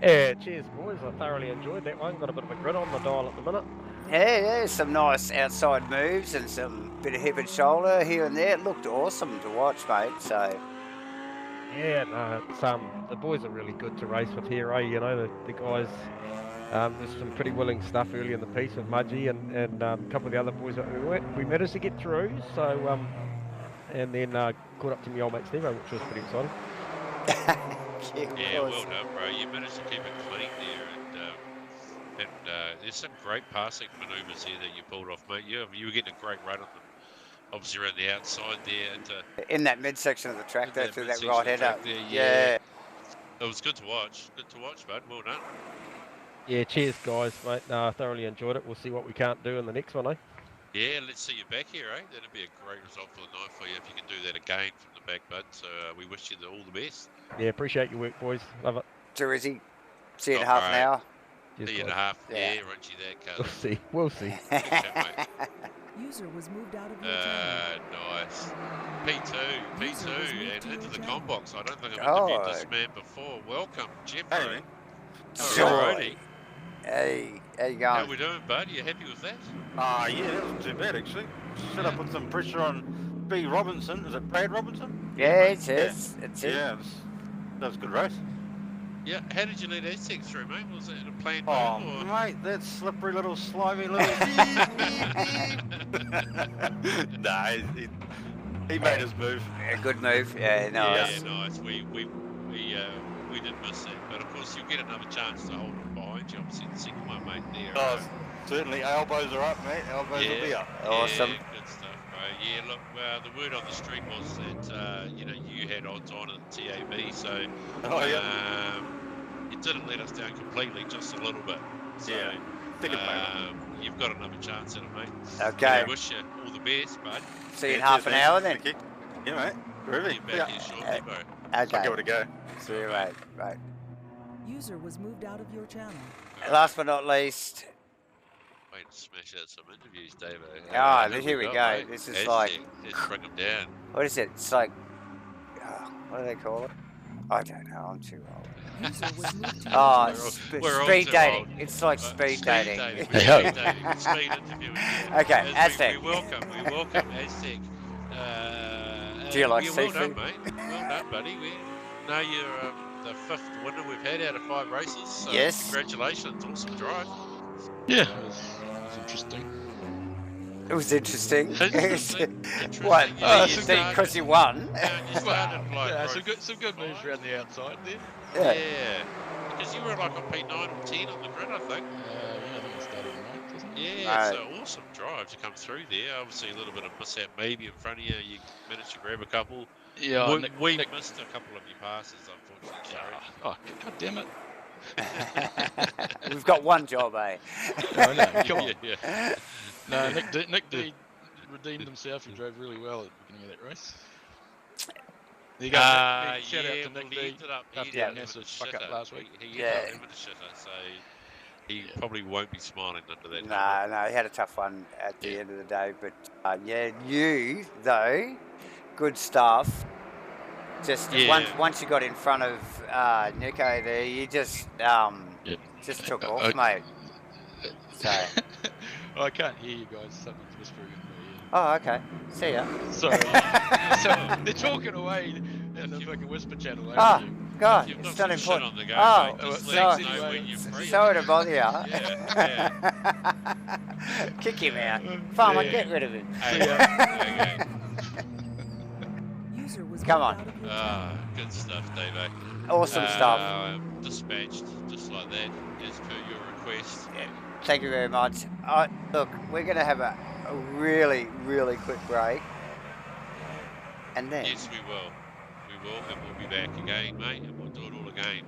Yeah, cheers, boys. I thoroughly enjoyed that one. Got a bit of a grid on the dial at the minute. Yeah, some nice outside moves and some bit of hip and shoulder here and there. It looked awesome to watch, mate. So yeah, no, it's, the boys are really good to race with here, eh? You know, the guys. There's some pretty willing stuff early in the piece with Mudgy and a couple of the other boys that we managed to get through. So and then caught up to me old mate Steve, which was pretty exciting. Yeah, well done, bro. You managed to keep it clean there, and there's some great passing manoeuvres here that you pulled off, mate. You were getting a great run on them, obviously around the outside there. In that midsection of the track, there through that right header. Yeah. It was good to watch. Good to watch, bud. Well done. Yeah, cheers, guys, mate. No, I thoroughly enjoyed it. We'll see what we can't do in the next one, eh? Yeah, let's see you back here, eh? That'd be a great result for the night for you if you can do that again from the back, bud. So we wish you all the best. Yeah, appreciate your work, boys. Love it. Jersey, see you in half an hour. Cheers, see you in guys. a half. Yeah, Runchy that, cuz. We'll see. Good chat, mate. User was moved out of your channel. Nice. P2, and into the comp box. I don't think I've interviewed this man before. Welcome, Jeffrey. Alrighty. Hey, how you going? How we doing, bud? You happy with that? Yeah, that wasn't too bad actually. Set up with some pressure on B. Robinson. Is it Brad Robinson? Yeah, it is. Yeah, that was a good race. Yeah, how did you let Aztec through, mate? Was it in a planned Oh, move, or? mate, that slippery little slimy little Nah, he made his move. A good move. Yeah, nice. Yeah, nice. We did miss that, but of course you'll get another chance to hold it behind you. Obviously, the second one, mate. There. Oh, certainly, elbows are up, mate. Elbows will be up. Awesome. Yeah, good stuff, bro. Yeah, look, the word on the street was that you had odds on at TAB, so you didn't let us down completely, just a little bit. So, you've got another chance at it, mate. Okay. I wish you all the best, bud. See you in half an hour then. Yeah, mate. Groovy. Get back here shortly, bro. Okay. I'll give it a go. See you, mate. Right. User was moved out of your channel. Last but not least. Wait to smash out some interviews, Dave. Here we go. Mate? This is like. Let's bring them down. What is it? It's like. What do they call it? I don't know. I'm too old. User was moved to your Speed dating. It's like speed dating. Speed interviewing. Okay, Aztec. We welcome Aztec. Do you like well seafood? done, mate. Well done, buddy. We know you're the 5th winner we've had out of 5 races. So yes. Congratulations. Awesome drive. Yeah, it was interesting. It was interesting. Interesting. What? Yeah, Because you won? You started like Some good moves around the outside there. Yeah. Because you were like on P9 or 10 on the grid, I think. I think it started right, doesn't it? Yeah, so awesome drive to come through there. Obviously a little bit of miss out maybe in front of you. You managed to grab a couple. Yeah, we missed a couple of your passes, unfortunately. Sorry. Oh, god damn it. We've got one job, eh? I know, come on. Yeah. No, Nick D redeemed himself. He drove really well at the beginning of that race. There you go. Shout out to Nick D. After that massive fuck up last week. He ended up a shitter, so he probably won't be smiling under that. No, he had a tough one at the end of the day. But you though, good stuff. Just once you got in front of Nico there, you just took off, mate. So. I can't hear you guys. Something's whispering in my ear. Oh, okay. See ya. Sorry. So they're talking away in the fucking whisper channel. God, it's not important. On the go, sorry to bother you. Yeah. Kick him out. Farmer, get rid of him. Okay. User was Come on. moved out of your channel. Good stuff, Dave. Awesome stuff. Dispatched just like that, as per your request. Yeah. Thank you very much. Look, we're going to have a really, really quick break. And then... Yes, we will. We will, and we'll be back again, mate, and we'll do it all again.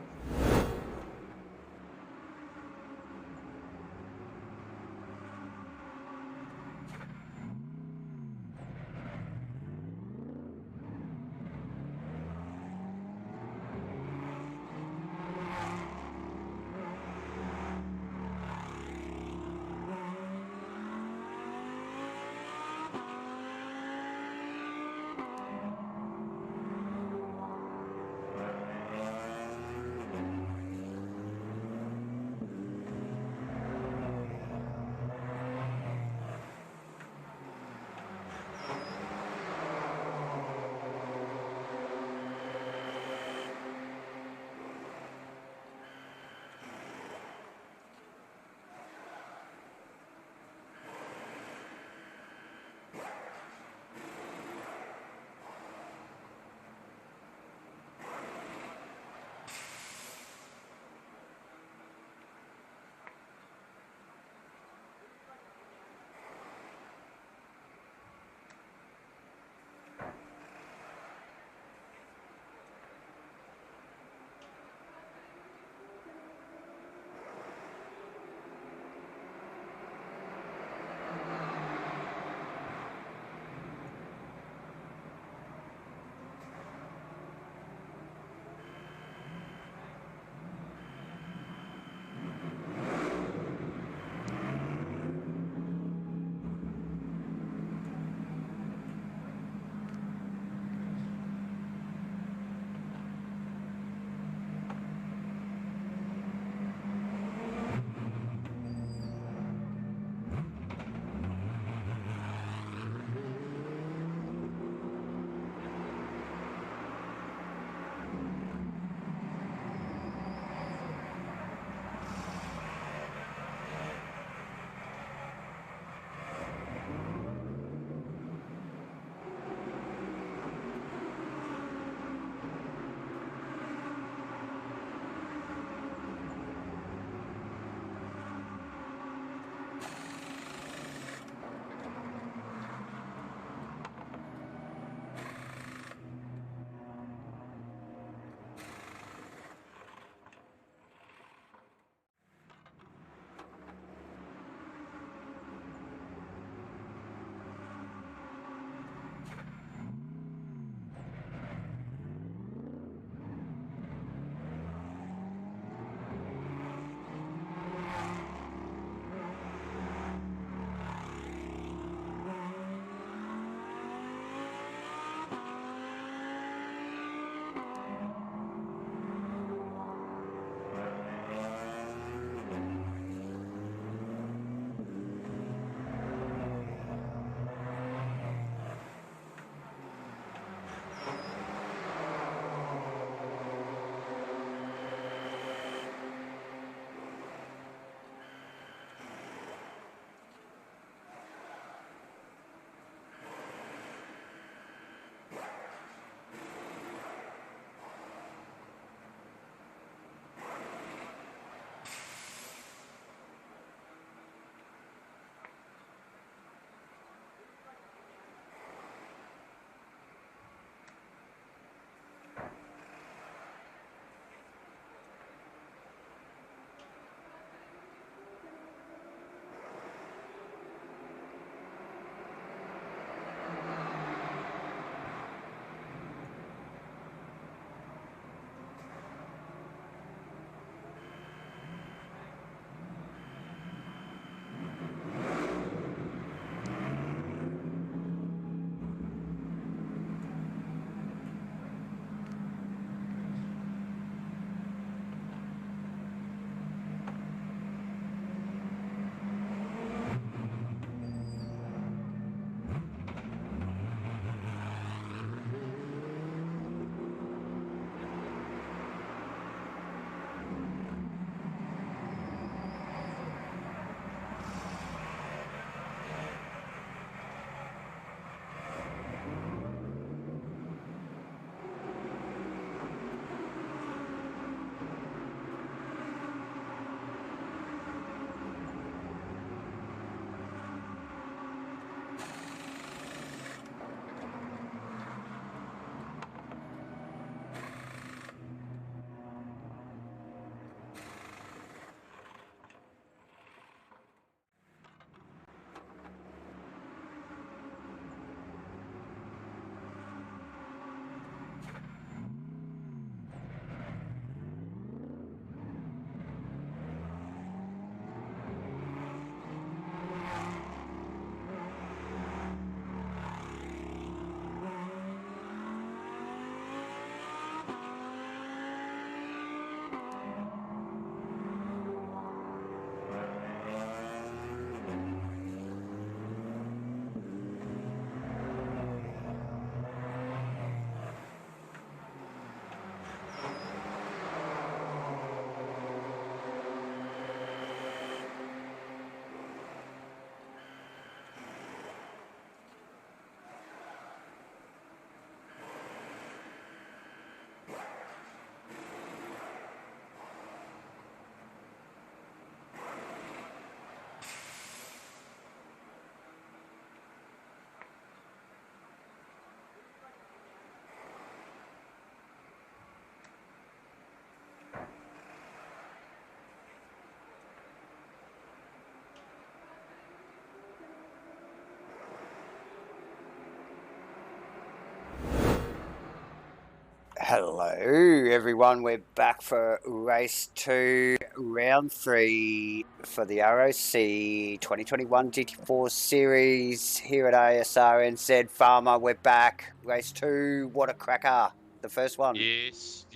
Hello everyone, we're back for race 2, round 3 for the ROC 2021 GT4 series here at Asrnz. Farmer, we're back. Race 2, what a cracker. The first one. Yes,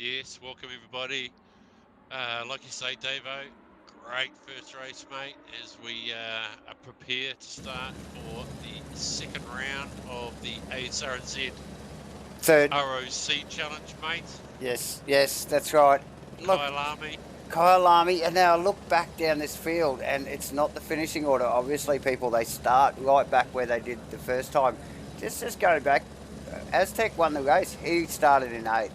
welcome everybody. Like you say, Davo, great first race, mate, as we are prepared to start for the second round of the Asrnz Third. ROC challenge, mate. Yes, that's right. Look, Kyalami, and now look back down this field, and it's not the finishing order. Obviously, people, they start right back where they did the first time. Just go back. Aztec won the race. He started in 8th.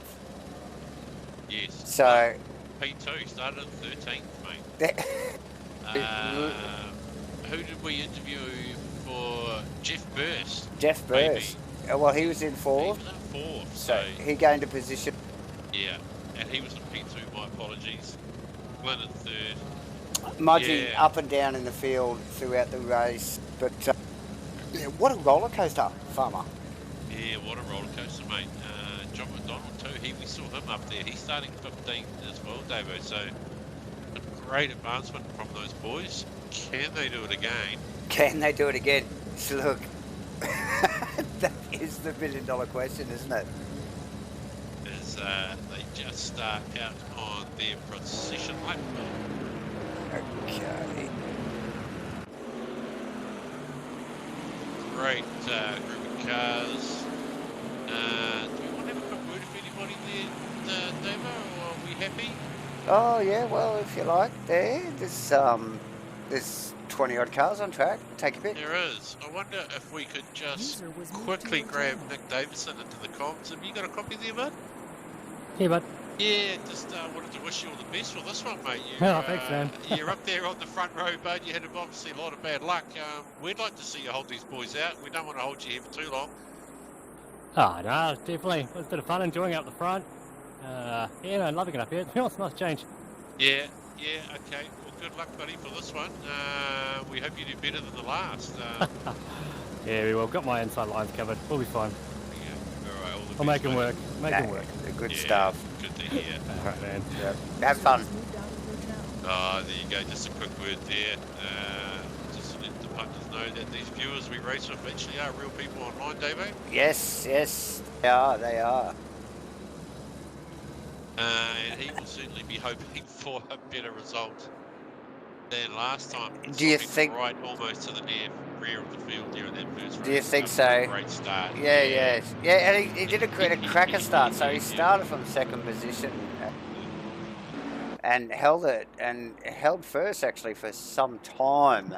Yes. So P2 started in 13th, mate. Who did we interview for Jeff Burst? Jeff Burst. Well, he was in 4th. He was in 4th. So he gained a position. Yeah, and he was in P2, my apologies. Glenn in 3rd. Mudgy up and down in the field throughout the race. But what a roller coaster, Farmer. Yeah, what a roller coaster, mate. John McDonald too, we saw him up there. He's starting 15th as well, Davo. So a great advancement from those boys. Can they do it again? Can they do it again? So look, that is the $1 billion question, isn't it? As they just start out on their precision lap. Okay. Great group of cars. Do we want to have a quick word with anybody there, Davo, or are we happy? Oh yeah, well if you like, there's 20 odd cars on track. Take a bit. There is. I wonder if we could just quickly grab Nick Davison into the comms. Have you got a copy there, bud? Yeah, bud. Yeah, just wanted to wish you all the best for this one, mate. Thanks, man. You're up there on the front row, bud. You had obviously a lot of bad luck. We'd like to see you hold these boys out. We don't want to hold you here for too long. Oh, no, definitely. It was a bit of fun enjoying out the front. Loving it up here. It's a nice change. Yeah, okay. Well, good luck, buddy, for this one. We hope you do better than the last. Yeah, we will. Got my inside lines covered. We'll be fine. Yeah, all right. All the I'll make best, them mate. work. Make them work. Good stuff. Good to hear. All right, man. Have fun. Oh, there you go. Just a quick word there. Just to let the punters know that these viewers we race with actually are real people online, Davo. Yes, they are. And he will certainly be hoping for a better result than last time. Do you think? Right, almost to the rear of the field there in that first race. Do you think so? Great start. Yeah, and he did a cracker start. So he started from 2nd position and held it, and held first actually for some time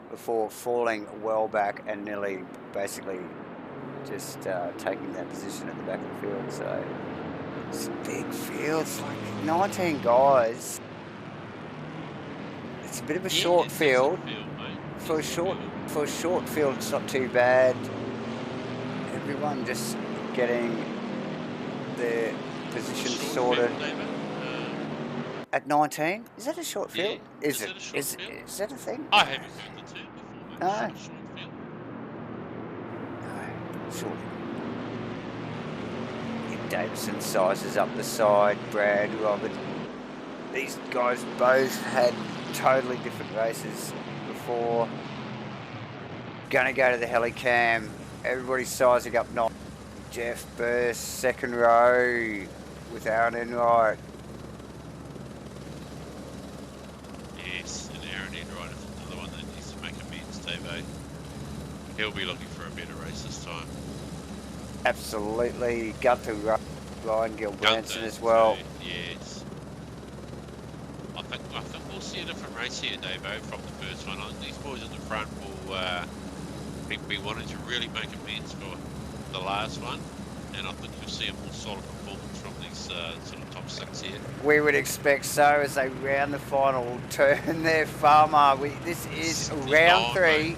before falling well back and nearly basically just taking that position at the back of the field. So it's a big field. It's like 19 guys. It's a bit of a short field. For a short field, it's not too bad. Everyone just getting their position sorted. At 19, is that a short field? Yeah. Is that a thing? I haven't heard the term before. No. Short field. No, short. Davison sizes up the side. Brad, Robert. These guys both had totally different races before. Gonna go to the helicam. Everybody's sizing up. Not Jeff Burst, 2nd row with Aaron Enright. Yes, and Aaron Enright is another one that needs to make amends, Davo. He'll be looking for a better race this time. Absolutely. Gunther, Ryan Gilbranson as well. Yes. I think we'll see a different race here, Davo, from the first one. I think these boys in the front will be wanting to really make amends for the last one, and I think you'll see a more solid performance from these sort of top 6 here. We would expect so as they round the final turn there, Farmer. This is round 3,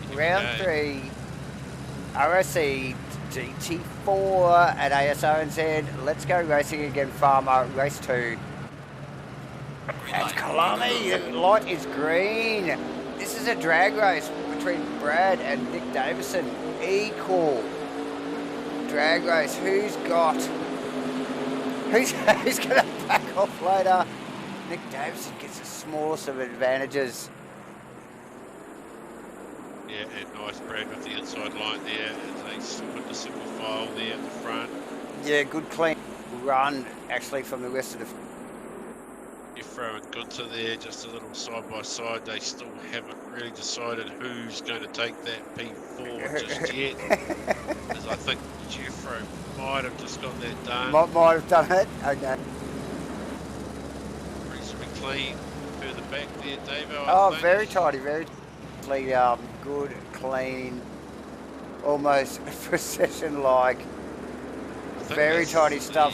ROC GT4 at Asrnz. Let's go racing again, Farmer. Race 2. That's Kyalami. The light is green. This is a drag race between Brad and Nick Davison. Equal drag race. Who's got Who's going to back off later? Nick Davison gets the smallest of advantages. Yeah, and nice Brad with the inside line there as they put the single file there at the front. Yeah, good clean run actually from the rest of the... Jeffro and Gunter there, just a little side by side. They still haven't really decided who's going to take that P4 just yet. Because I think Jeffro might have just got that done. Might have done it. Okay. Reasonably clean further back there, Davo. Oh, very tidy, very good, clean, almost procession-like. Very tidy stuff.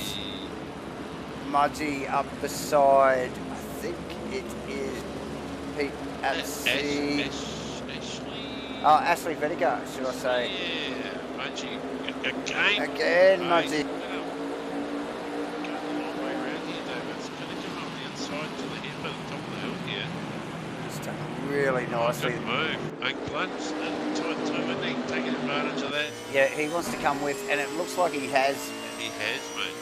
Mudgy up the side. I think it is Pete Ashley. Ashley Vinegar, should I say? Yeah, Mudgy again, Mudgy. Going the long way around here, David. It's going to come up the inside to the end of the top of the hill here. He's done really nicely. Good move. Big plunge. Tight turn, taking advantage of that. Yeah, he wants to come with, and it looks like he has. He has, mate.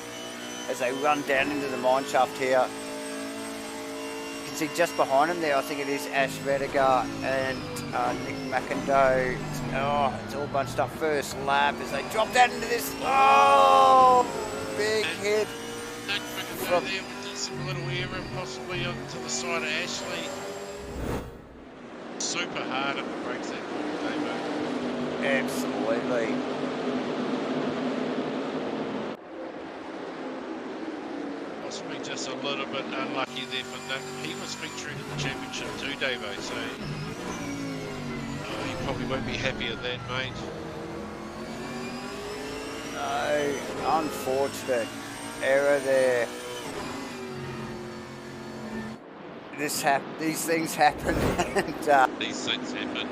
As they run down into the mine shaft here. You can see just behind him there, I think it is Ash Vedegar and Nick McIndoe. It's all bunched up first lap as they drop down into this. Oh, big hit. Nick McIndoe there with just a little error possibly onto the side of Ashley. Super hard on the brakes that corner, Davo. Absolutely. Possibly just a little bit unlucky there for Nick. He was featuring in the championship too, Davo, so he probably won't be happy at that, mate. No, unfortunate error there. These things happen, and these things happen.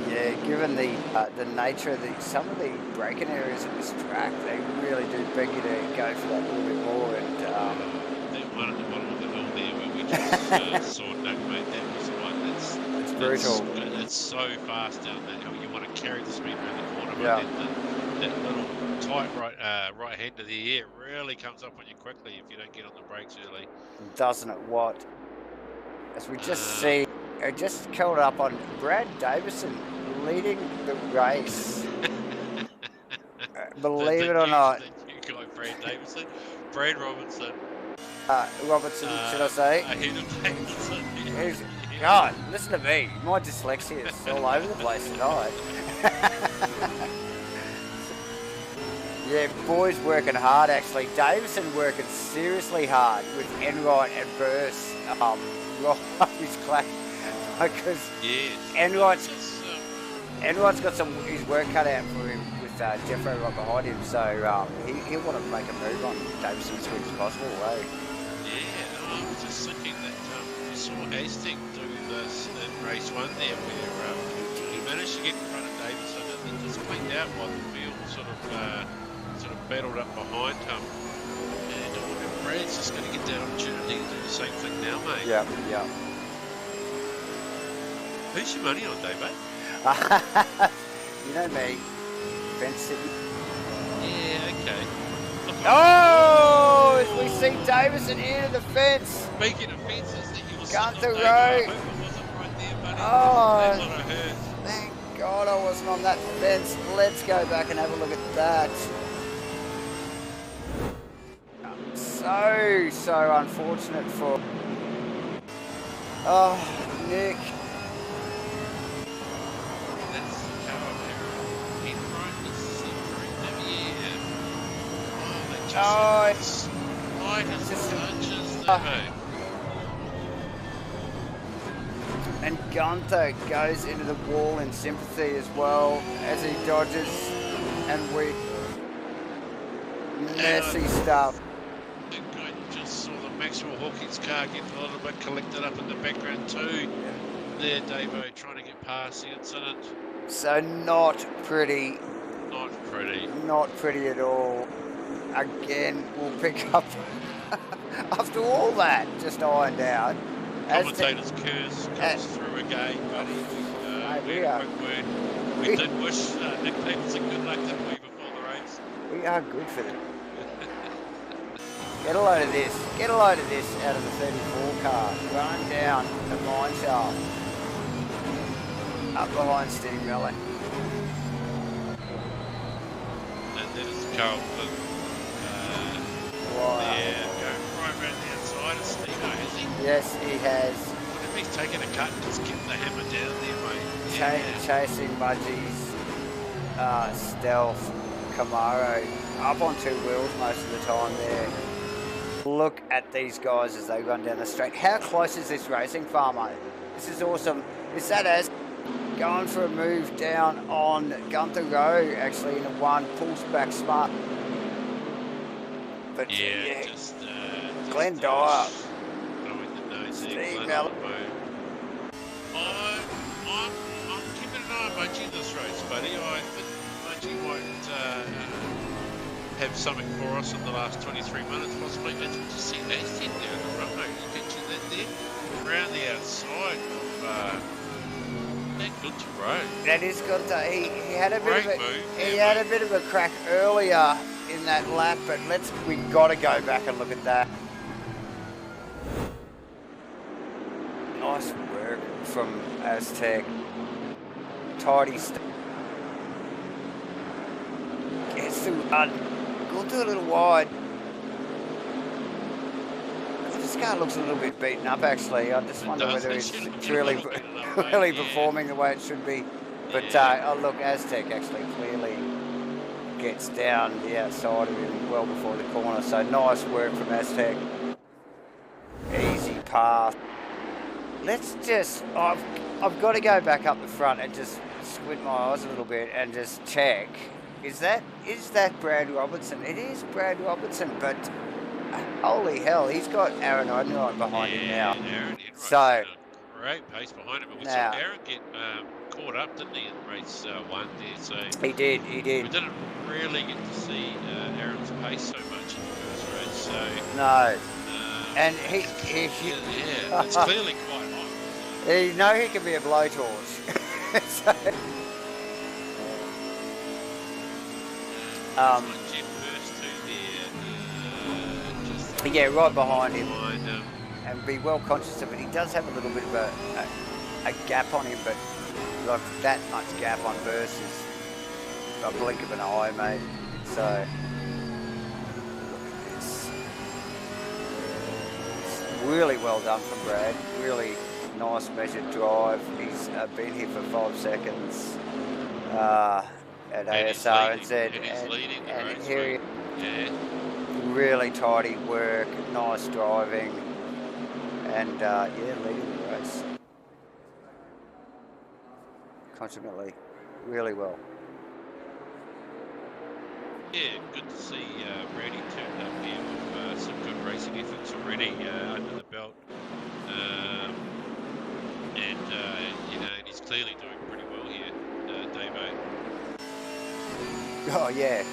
Yeah, given the nature of some of the braking areas of this track, they really do beg you to go for that little bit more. And that one at the bottom of the hill there where we just saw Nick, mate, that was the one it's brutal. It's so fast down that hill. You want to carry the speed around the corner, yeah. But that little tight right hand of the air really comes up on you quickly if you don't get on the brakes early. Doesn't it? What? As we just see, it just curled up on Brad Davison leading the race. Believe it or not. You guy, Brad Davison, Brad Robinson. Robertson, should I say? Ahead of Davison. God, listen to me. My dyslexia is all over the place tonight. Yeah, boys working hard actually. Davison working seriously hard with Enright and Burst. Right up his clack. Because Enright's got his work cut out for him with Jeffro right behind him, so he'll want to make a move on Davison as quick as possible, eh? Yeah, I was just thinking that we saw Aztec do this in race 1 there where he managed to get in front of Davison and then just cleaned out while the field sort of battled up behind him. And I wonder if Brad's just going to get that opportunity to do the same thing now, mate. Yeah. Who's your money on, Dave, mate? You know me. Fence City. Yeah, okay. Look, as we see Davison into the fence. Speaking of fences that you were Gunther Rowe. I hope it wasn't right there, buddy. Oh, that's what I heard. Thank God I wasn't on that fence. Let's go back and have a look at that. So unfortunate for Nick. That's Kyalami in right the center of the It's light as lunches there, and Gunther goes into the wall in sympathy as well as he dodges, and we messy stuff. I just saw the Maxwell Hawkins car getting a little bit collected up in the background too. There, Davo, trying to get past the incident. So not pretty. Not pretty. Not pretty at all. Again, we'll pick up after all that just ironed out. Commentator's curse comes through again, buddy. We had a quick word. We did wish Nick Davison good luck, didn't we, before the race? We are good for them. Get a load of this. Get a load of this out of the 34 car. Run down the mine shaft. Up behind Steve Miller. And then it's Carlton. Wow. Yeah, going right around the outside of Steve, has he? Yes, he has. What if he's taking a cut and just getting the hammer down there, mate? Chasing Mudgie's stealth Camaro up on two wheels most of the time there. Look at these guys as they run down the straight. How close is this racing, Farmo? This is awesome. Is that as going for a move down on Gunther Row, actually in a one, pulls back smart. But yeah, Glenn Dyer. Throwing the nose there, Steve Glenn Miller. on the move. I'm keeping an eye on Mudgie this race, buddy. I think Mudgie might have something for us in the last 23 minutes, possibly. Let's just see Aston there in the front, mate. You picture that there? Around the outside of that Gunther Road. That is Gunther. He had a bit Great of a move. he Yeah, had a bit of a crack earlier in that lap, but we got to go back and look at that. Nice work from Aztec. Tidy stuff. Gets the run. Gunther a little wide. This car looks a little bit beaten up, actually. I just wonder whether it's really performing the way it should be. But oh look, Aztec actually clearly gets down the outside of him well before the corner. So nice work from Aztec. Easy pass. Let's just, I've got to go back up the front and just squint my eyes a little bit and just check. Is that Brad Robertson? It is Brad Robertson, but holy hell, he's got Aaron Enright behind him now. Aaron So great pace behind him, but we now, saw Aaron get caught up, didn't he, in race one there? So he did. we didn't really get to see Aaron's pace so much in the first race. So no, and he yeah, it's clearly quite hot. You know he can be a blowtorch. So, Jeff first two there, yeah, right behind him. behind him. And be well conscious of it. He does have a little bit of a gap on him, but like that much gap on Burst is a blink of an eye, mate. So look at this. It's really well done from Brad. Really nice measured drive. He's been here for 5 seconds at Asrnz, and here he really tidy work, nice driving. And yeah, leading the race. Consequently, really well. Yeah, good to see Brady turned up here with some good racing efforts already under the belt. And you know, he's clearly doing pretty well here, Davo. Oh yeah.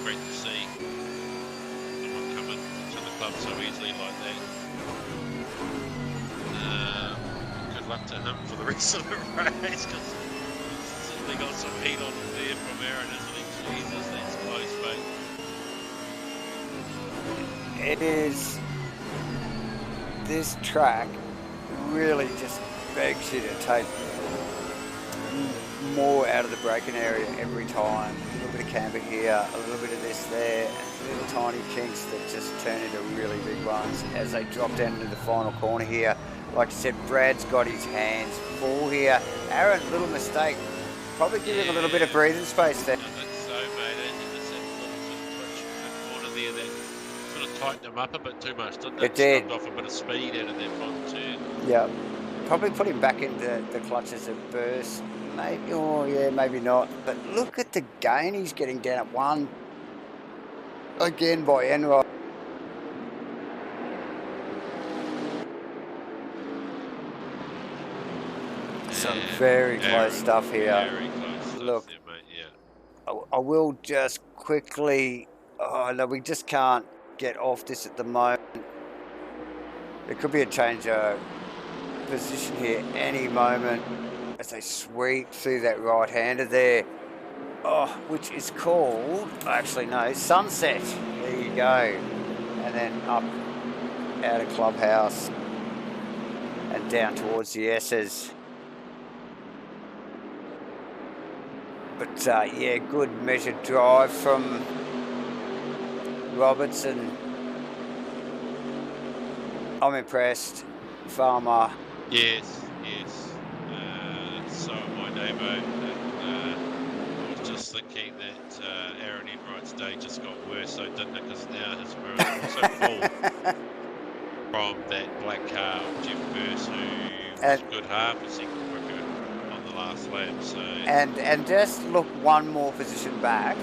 Great to see someone coming to the club so easily like that. Good luck to him for the rest of the race, because he's certainly got some heat on him there from Aaron, isn't he? Jesus, that's close, mate. It is. This track really just begs you to take more out of the braking area every time. A little bit of camber here, a little bit of this there, and little tiny kinks that just turn into really big ones as they drop down into the final corner here. Like I said, Brad's got his hands full here. Aaron, little mistake. Probably give him a little bit of breathing space there. I think so, mate. And just that little sort of twitch in the corner there that sort of tightened him up a bit too much, didn't it? It did. Snubbed off a bit of speed out of that final turn. Yeah. Probably put him back into the clutches at Burst. Maybe, oh yeah, maybe not. But look at the gain he's getting down at 1. Again by Enright. Some very close stuff here. Very close Look, stuff there, mate, yeah. I will just quickly. Oh no, we just can't get off this at the moment. There could be a change of position here any moment as they sweep through that right-hander there. Oh, which is called, actually no, Sunset. There you go. and then up out of Clubhouse and down towards the S's. But yeah, good measured drive from Robertson. I'm impressed. Farmer. Yes. So am I, Davo. I was just thinking that Aaron Enright's day just got worse, so didn't it? Because now his mirror is also full from that black car of Jeff Burse, who was a good half a second quicker on the last lap. So and just look one more position back.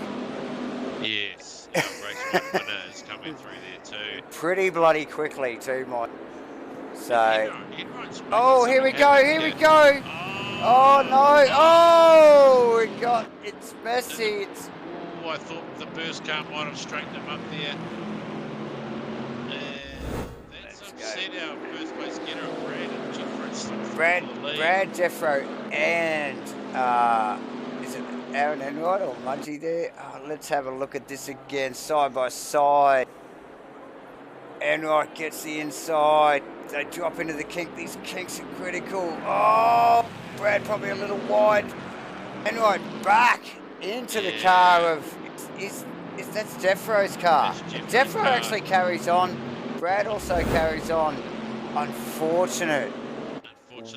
Yes, race one winner is coming through there too. Pretty bloody quickly too, Mike. So. Oh, here we go. Oh no! Oh, it's messy. Oh, I thought the burst car might have straightened him up there. That's upset our first place getter, Brad and Jeffro. Brad, Jeffro, and is it Aaron Enright or Mudgee there? Oh, let's have a look at this again, side by side. Enright gets the inside. They drop into the kink. These kinks are critical. Oh, Brad probably a little wide. Enright back into the car of... That's Jeffro's car. Jeffro actually carries on. Brad also carries on. Unfortunate.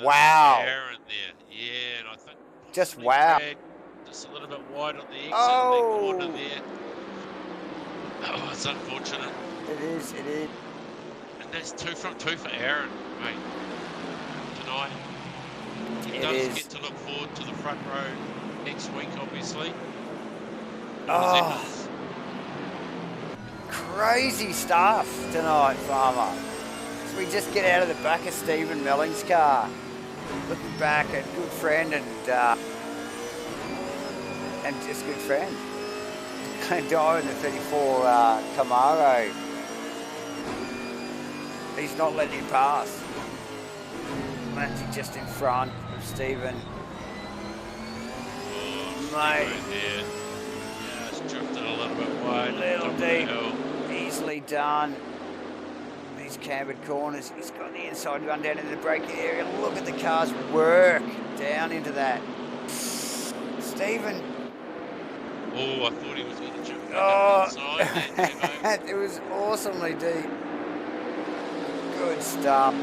Wow. Aaron there. Yeah, and I think... Just wow. Brad just a little bit wide on the exit oh. in that corner there. Oh, it's unfortunate. It is. And that's 2 from 2 for Aaron, mate. Tonight. He does get to look forward to the front row next week, obviously. Oh. Crazy stuff tonight, Farmer. So we just get out of the back of Stephen Melling's car. Looking back at good friend and just good friend. Dying in the 34 Camaro. He's not letting him pass. Matty just in front of Stephen. Mate. Yeah, it's drifted a little bit wide. Little deep. Easily done. These cambered corners. He's got the inside run down into the braking area. Look at the cars work down into that. Stephen. Oh, I thought he was going to jump back inside. It was awesomely deep. Good stuff.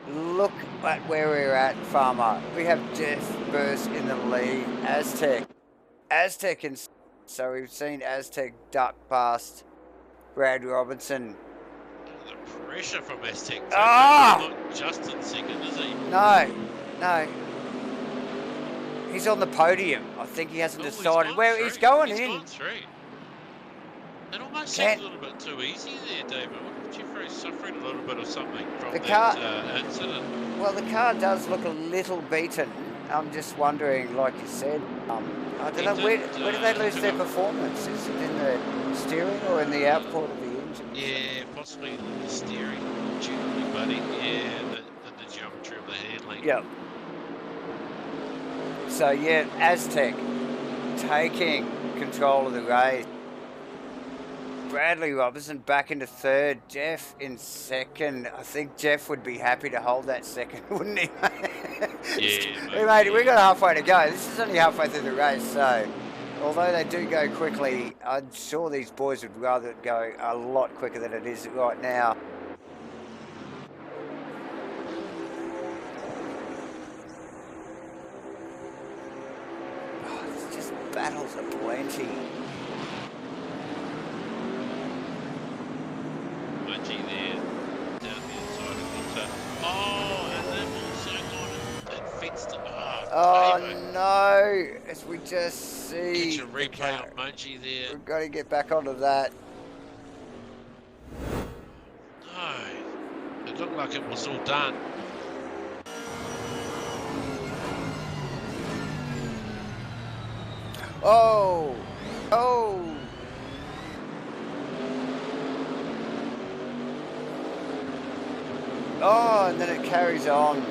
Look at where we're at, Farmer. We have Jeff Burse in the lead. Aztec, and so we've seen Aztec duck past Brad Robinson. The pressure from Aztec. Ah! Not just in second, is he? No. He's on the podium. I think he hasn't decided where he's going in. He's gone through. It almost seems a little bit too easy there, David. Jeffrey's suffering a little bit of something from that incident. Well, the car does look a little beaten. I'm just wondering, like you said, I don't know, where do they lose their performance? Is it in the steering or in the output of the engine? Yeah, possibly the steering, generally, buddy. Yeah, the geometry of the handling. Yep. So, yeah, Aztec taking control of the race. Bradley Robertson back into third. Jeff in second. I think Jeff would be happy to hold that second, wouldn't he? Yeah, mate. We got halfway to go. This is only halfway through the race, so although they do go quickly, I'm sure these boys would rather it go a lot quicker than it is right now. Oh, it's just battles aplenty. There, down the inside of the oh, and they've also gone and fenced it. Oh no! As we just see, get your replay on Mudgee there. We've got to get back onto that. No, it looked like it was all done. Oh! Oh, and then it carries on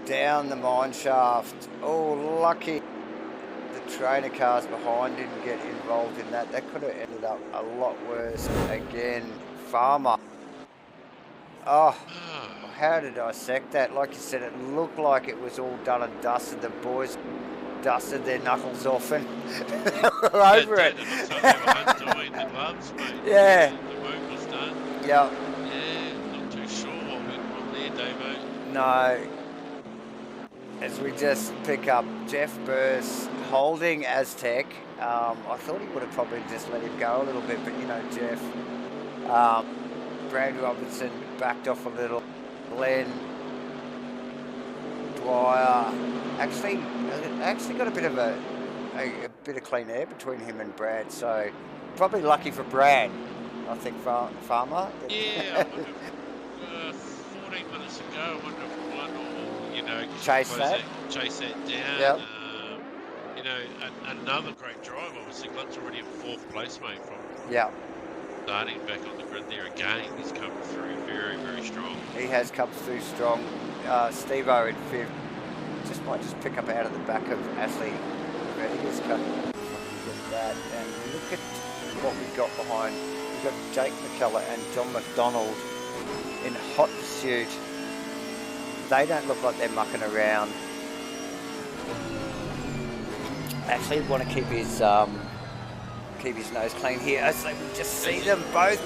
down the mine shaft. Oh, lucky. The trainer cars behind didn't get involved in that, that could have ended up a lot worse. Again, Farmer. Oh, how to dissect that? Like you said, it looked like it was all done and dusted. The boys dusted their knuckles off and were over it. Yeah. The work was done. Yeah. Yeah, not too sure what went wrong there, Davo. No. As we just pick up Jeff Burse holding Aztec. I thought he would have probably just let him go a little bit, but you know, Jeff. Brad Robinson backed off a little. Glenn Dwyer actually got a bit of a bit of clean air between him and Brad, so probably lucky for Brad, I think. Farmer. Yeah, I wonder if, 14 minutes ago, I wonder if one or, you know, chase that down. Yep. You know, another great drive. Obviously, Glenn's already in 4th place, mate. From starting back on the grid there again, he's come through very, very strong. He has come through strong. Steve-O in 5th. Might just pick up out of the back of Ashley. He's cut. Look at that, and look at what we've got behind. We've got Jake McKellar and John McDonald in hot pursuit. They don't look like they're mucking around. Actually, want to keep his nose clean here. As we just see them both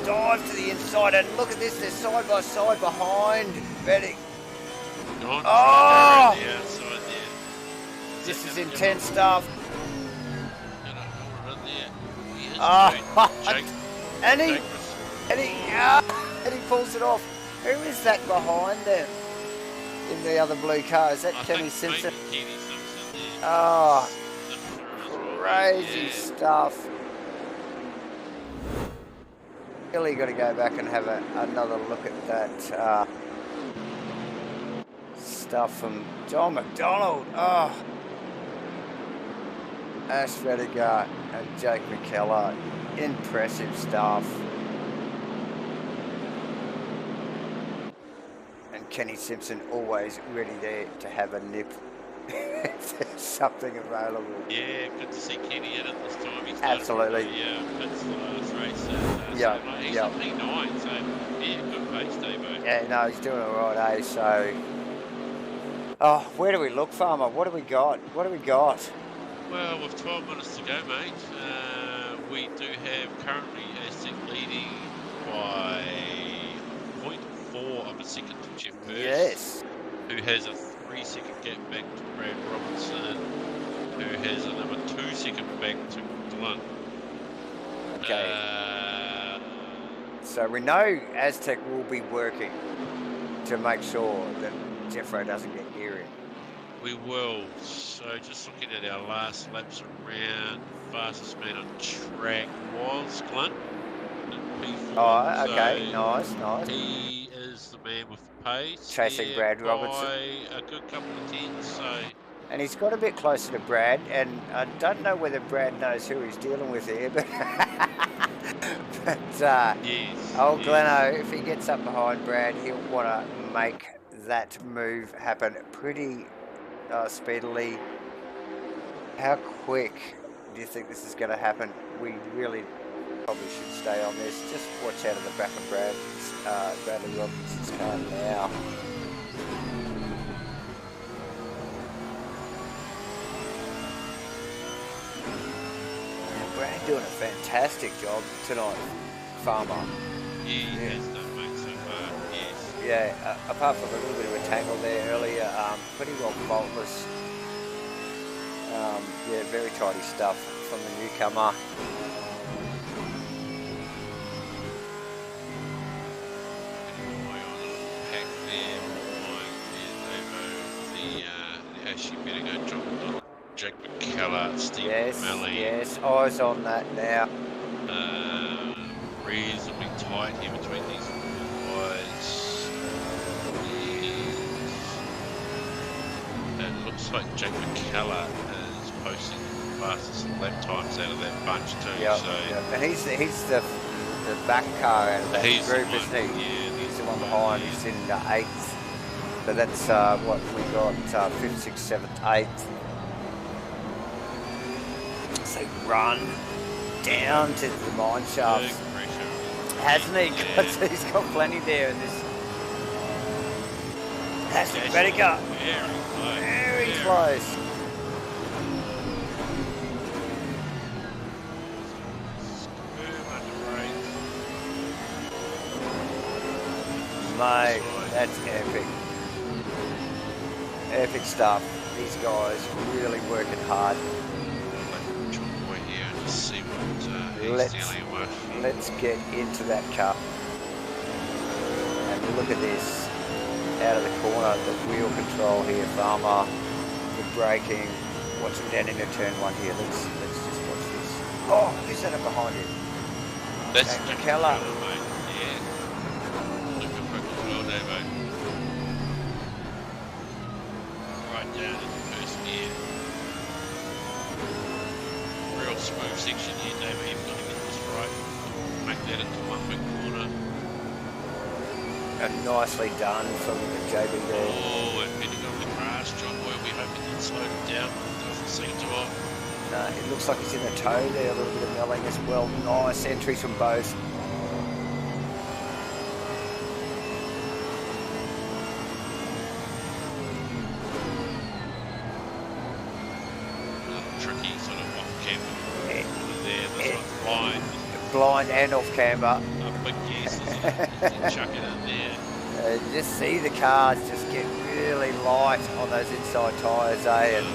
dive to the inside, and look at this, they're side by side behind Betty. Oh! This is intense stuff. And he pulls it off. Who is that behind them in the other blue car? Is that Kenny Simpson? Oh, crazy stuff. Really got to go back and have another look at that stuff from John McDonald. Oh, Ash Vedigar and Jake McKellar. Impressive stuff. And Kenny Simpson always ready there to have a nip if there's something available. Yeah, good to see Kenny in it this time. He absolutely. That's the last race. He's a P9, so yeah, good pace, Davo. Yeah, no, he's doing all right, eh? So, oh, where do we look, Farmer? What do we got? Well, with 12 minutes to go, mate, we do have currently Aztec leading by 0.4 of a second to Jeff Burse. Yes. Who has a 3-second gap back to Brad Robinson, who has another 2-second back to Glenn. Okay. So we know Aztec will be working to make sure that Jeffro doesn't get gearing. We will. So just looking at our last laps around, fastest man on track was Glenn in P4. Oh, okay. So nice. He is the man with the pace. Chasing Brad Robertson. By a good couple of tenths, so... And he's got a bit closer to Brad, and I don't know whether Brad knows who he's dealing with here, but... yes, old Gleno, if he gets up behind Brad, he'll want to make that move happen pretty speedily. How quick do you think this is going to happen? We really probably should stay on this. Just watch out of the back of Bradley Robinson's car now. Brad doing a fantastic job tonight, Farmer. He has done, mate, so far, yes. Yeah, apart from a little bit of a tangle there earlier, pretty well faultless. Yeah, very tidy stuff from the newcomer. Actually better go drop Jake McKellar, Steve Melly. Yes, eyes on that now. Reasonably tight here between these guys. It looks like Jake McKellar is posting the fastest lap times out of that bunch too. Yep, so and he's the back car out of that group, isn't he? Yeah, he's the one behind. He's in 8th. So that's what we got, 5th, 6th, 7th, 8th. actually run down to the mine shafts. Hasn't he? Yeah. He's got plenty there in this. Hasn't he? Better go. Very close. Mate, that's epic. Epic stuff. These guys really working hard. Let's get into that car. And look at this. Out of the corner, the wheel control here, Farmer, the braking. Watch him down into turn 1 here. Let's just watch this. Oh, who's that up behind him? That's Keller. Right down in the first gear. Real smooth section here, David. You've got to get this right. Make that into one big corner. And nicely done from JB there. Oh, and bidding on the grass, John Boy. We hope it didn't slow it down. Doesn't seem to have. No, it looks like it's in the toe there, a little bit of milling as well. Nice entries from both. Tricky sort of off camber there. This one's blind. Blind and off camber. Big yes, chuck it in there. Just see the cars just get really light on those inside tyres, and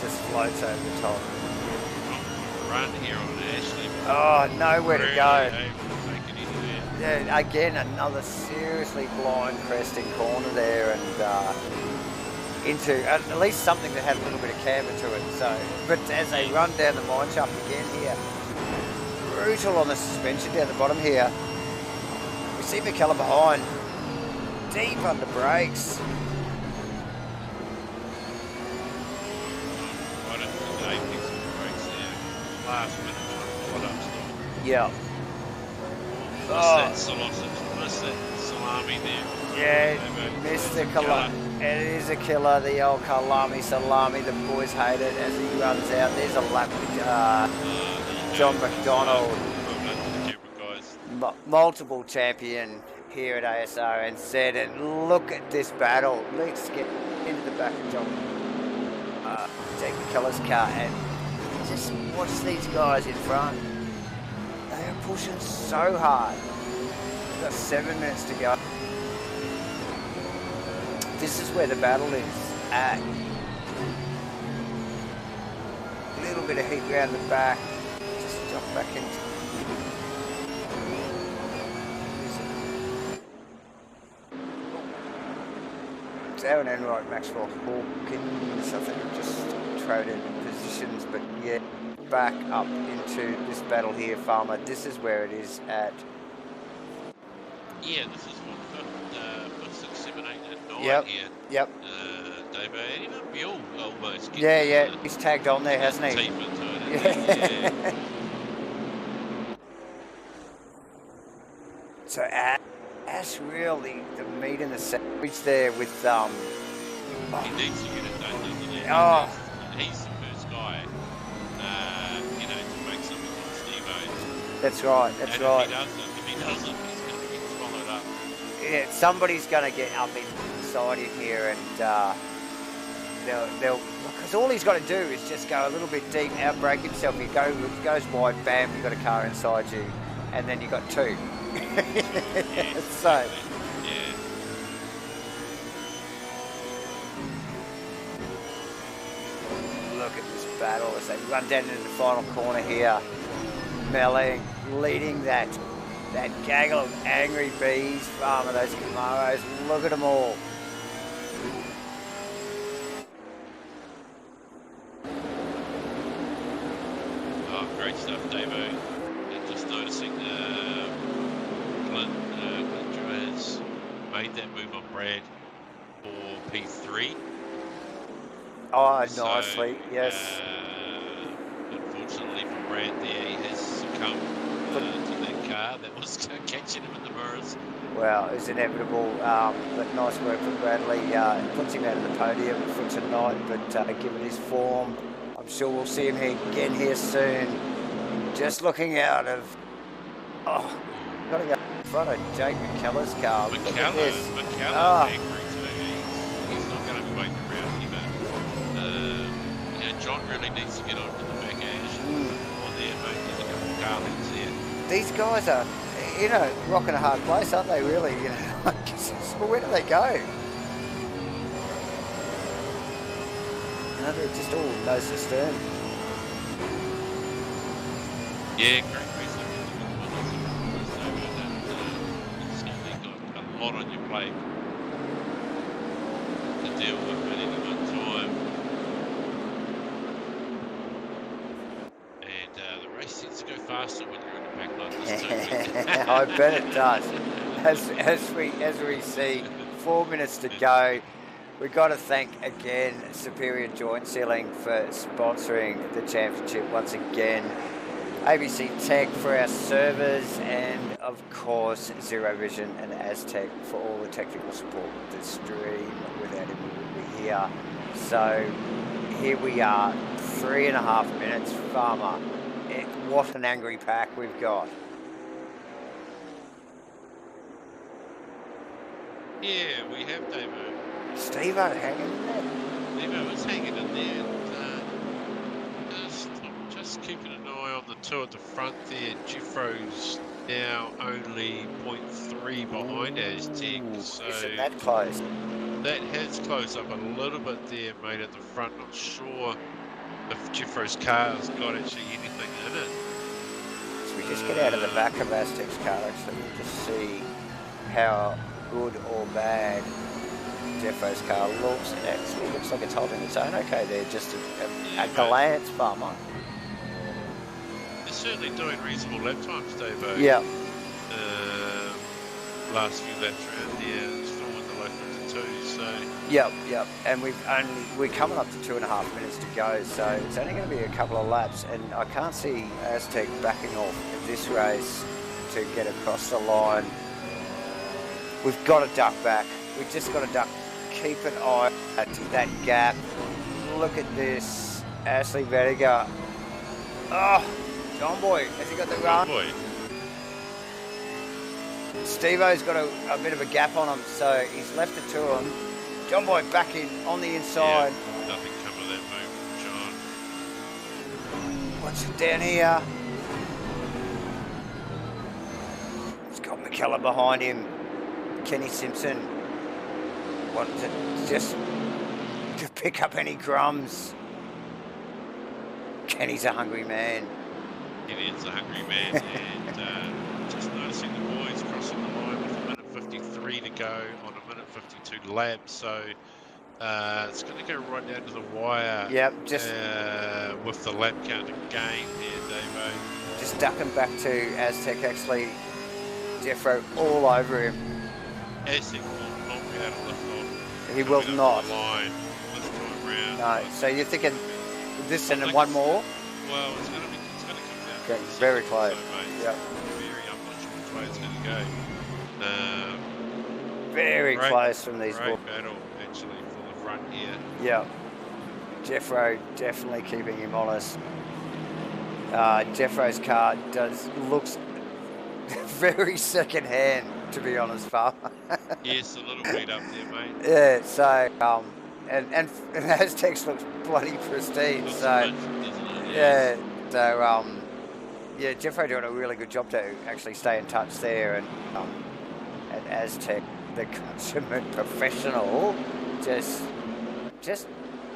just floats over the top. Run here on Ashley. Oh, nowhere to go. Take it in there. Yeah, again, another seriously blind cresting corner there, and into at least something that had a little bit of camber to it. So, but as they run down the mine shaft again here, brutal on the suspension down the bottom here. We see McKellar behind, deep under brakes. Right into the apex of the brakes there. Last minute one, right up stop. Yeah. Miss that sausage, miss that salami there. Yeah, missed the Kyalami. It is a killer, the old Kyalami salami. The boys hate it as he runs out. There's a lap with John McDonald. Multiple champion here at ASR and said, and look at this battle. Let's get into the back of John. Take McKellar's car and just watch these guys in front. They are pushing so hard. We've got 7 minutes to go. This is where the battle is at. A little bit of heat around the back. Just jump back into. It's Aaron Enright, Maxwell Hawkins. I think I've just traded positions, but yeah, back up into this battle here, Farmer. This is where it is at. Yeah, this is what 5, 6, 7, 8, and 9 yep. here. Yep. David, even Bill almost. Yeah. He's tagged on there, hasn't he? Yeah. So Ash really the meat in the sandwich there with He needs to get it done, doesn't he? Oh. He's the first guy, to make something on Steve-O. That's right. That's right. If he doesn't, he's going to get swallowed up. Yeah, somebody's going to get up inside him here, and they'll because all he's got to do is just go a little bit deep, outbrake himself. He goes wide, bam, you got a car inside you, and then you got two. Yeah, so. Yeah. Look at this battle as they run down into the final corner here. Melling, leading that gaggle of angry bees, Farmer, those Camaros. Look at them all. Oh, great stuff, Davo. And just noticing Clint has made that move on Brad for P3. Oh, nicely, yes. Unfortunately for Brad there, he has succumbed to that car that was catching him in the mirrors. Well, it's inevitable, but nice work from Bradley. Puts him out of the podium for tonight, but given his form, I'm I'm sure we'll see him again here soon. Just looking out of... Oh, got to go in front of Jake McKellar's car. Look at this. McKellar's angry today. He's not going to be waiting around either. John really needs to get onto the back edge. On there, mate. There's a couple of car lengths there. These guys are, you know, rocking a hard place, aren't they, really? You know, well, where do they go? You know, they're just all nose to stern. Yeah, great race. You've certainly got a lot on your plate to deal with at any one time. And the race seems to go faster when you're in the back like this too. I bet it does. As we see, 4 minutes to go. We've got to thank again Superior Joint Sealing for sponsoring the championship once again. ABC Tech for our servers, and of course Zero Vision and Aztec for all the technical support with the stream. Without him, we wouldn't be here. So here we are, 3.5 minutes. Farmer, what an angry pack we've got. Yeah, we have Davo. Steve-O hanging in there. Steve-O is hanging in there. Just keeping an eye on the two at the front there. Jeffro's now only 0.3 behind Aztec. So isn't that close? That has closed up a little bit there, mate, at the front. Not sure if Jeffro's car's got actually anything in it. So we just get out of the back of Aztec's car, actually. We'll just see how good or bad Jeffro's car looks. It actually looks like it's holding its own okay there, just a glance, Farmer. They're certainly doing reasonable lap times, Davo. Yeah. Last few laps around there, still in the low 52, so... Yep. And we're coming up to 2.5 minutes to go, so it's only going to be a couple of laps, and I can't see Aztec backing off in this race to get across the line. We've got to duck back. We've just got to duck. Keep an eye at that gap. Look at this. Ashley Vettiger. Oh, John Boy. Has he got the run? Boy. Steve-O's got a bit of a gap on him, so he's left it to him. John Boy back in on the inside. Yeah, nothing come of that move, John. Watch it down here. He's got McKellar behind him. Kenny Simpson wanted to just to pick up any crumbs. Kenny's a hungry man. Kenny is a hungry man, and just noticing the boys crossing the line with 1:53 to go on a 1:52 lap, so it's going to go right down to the wire. Yep, just with the lap count again here, Davo. Just ducking back to Aztec, actually. Jeffro all over him. Aztec will not be able to lift off. He will not. Line this time round. No, so you're thinking this and one more? Well, it's going to come down. Okay, very close. So, mate, yep. Very unmuch which way it's going to go. Very close from these boys. Great battle, actually, for the front here. Yeah. Jeffro definitely keeping him honest. Jeffro's car looks very second-hand, to be honest, Farmer. Yes, a little beat up there, mate. Yeah, so, and Aztecs looks bloody pristine, looks so, good, yeah, so, yeah, Jeffro doing a really good job to actually stay in touch there, and Aztec, the consummate professional, just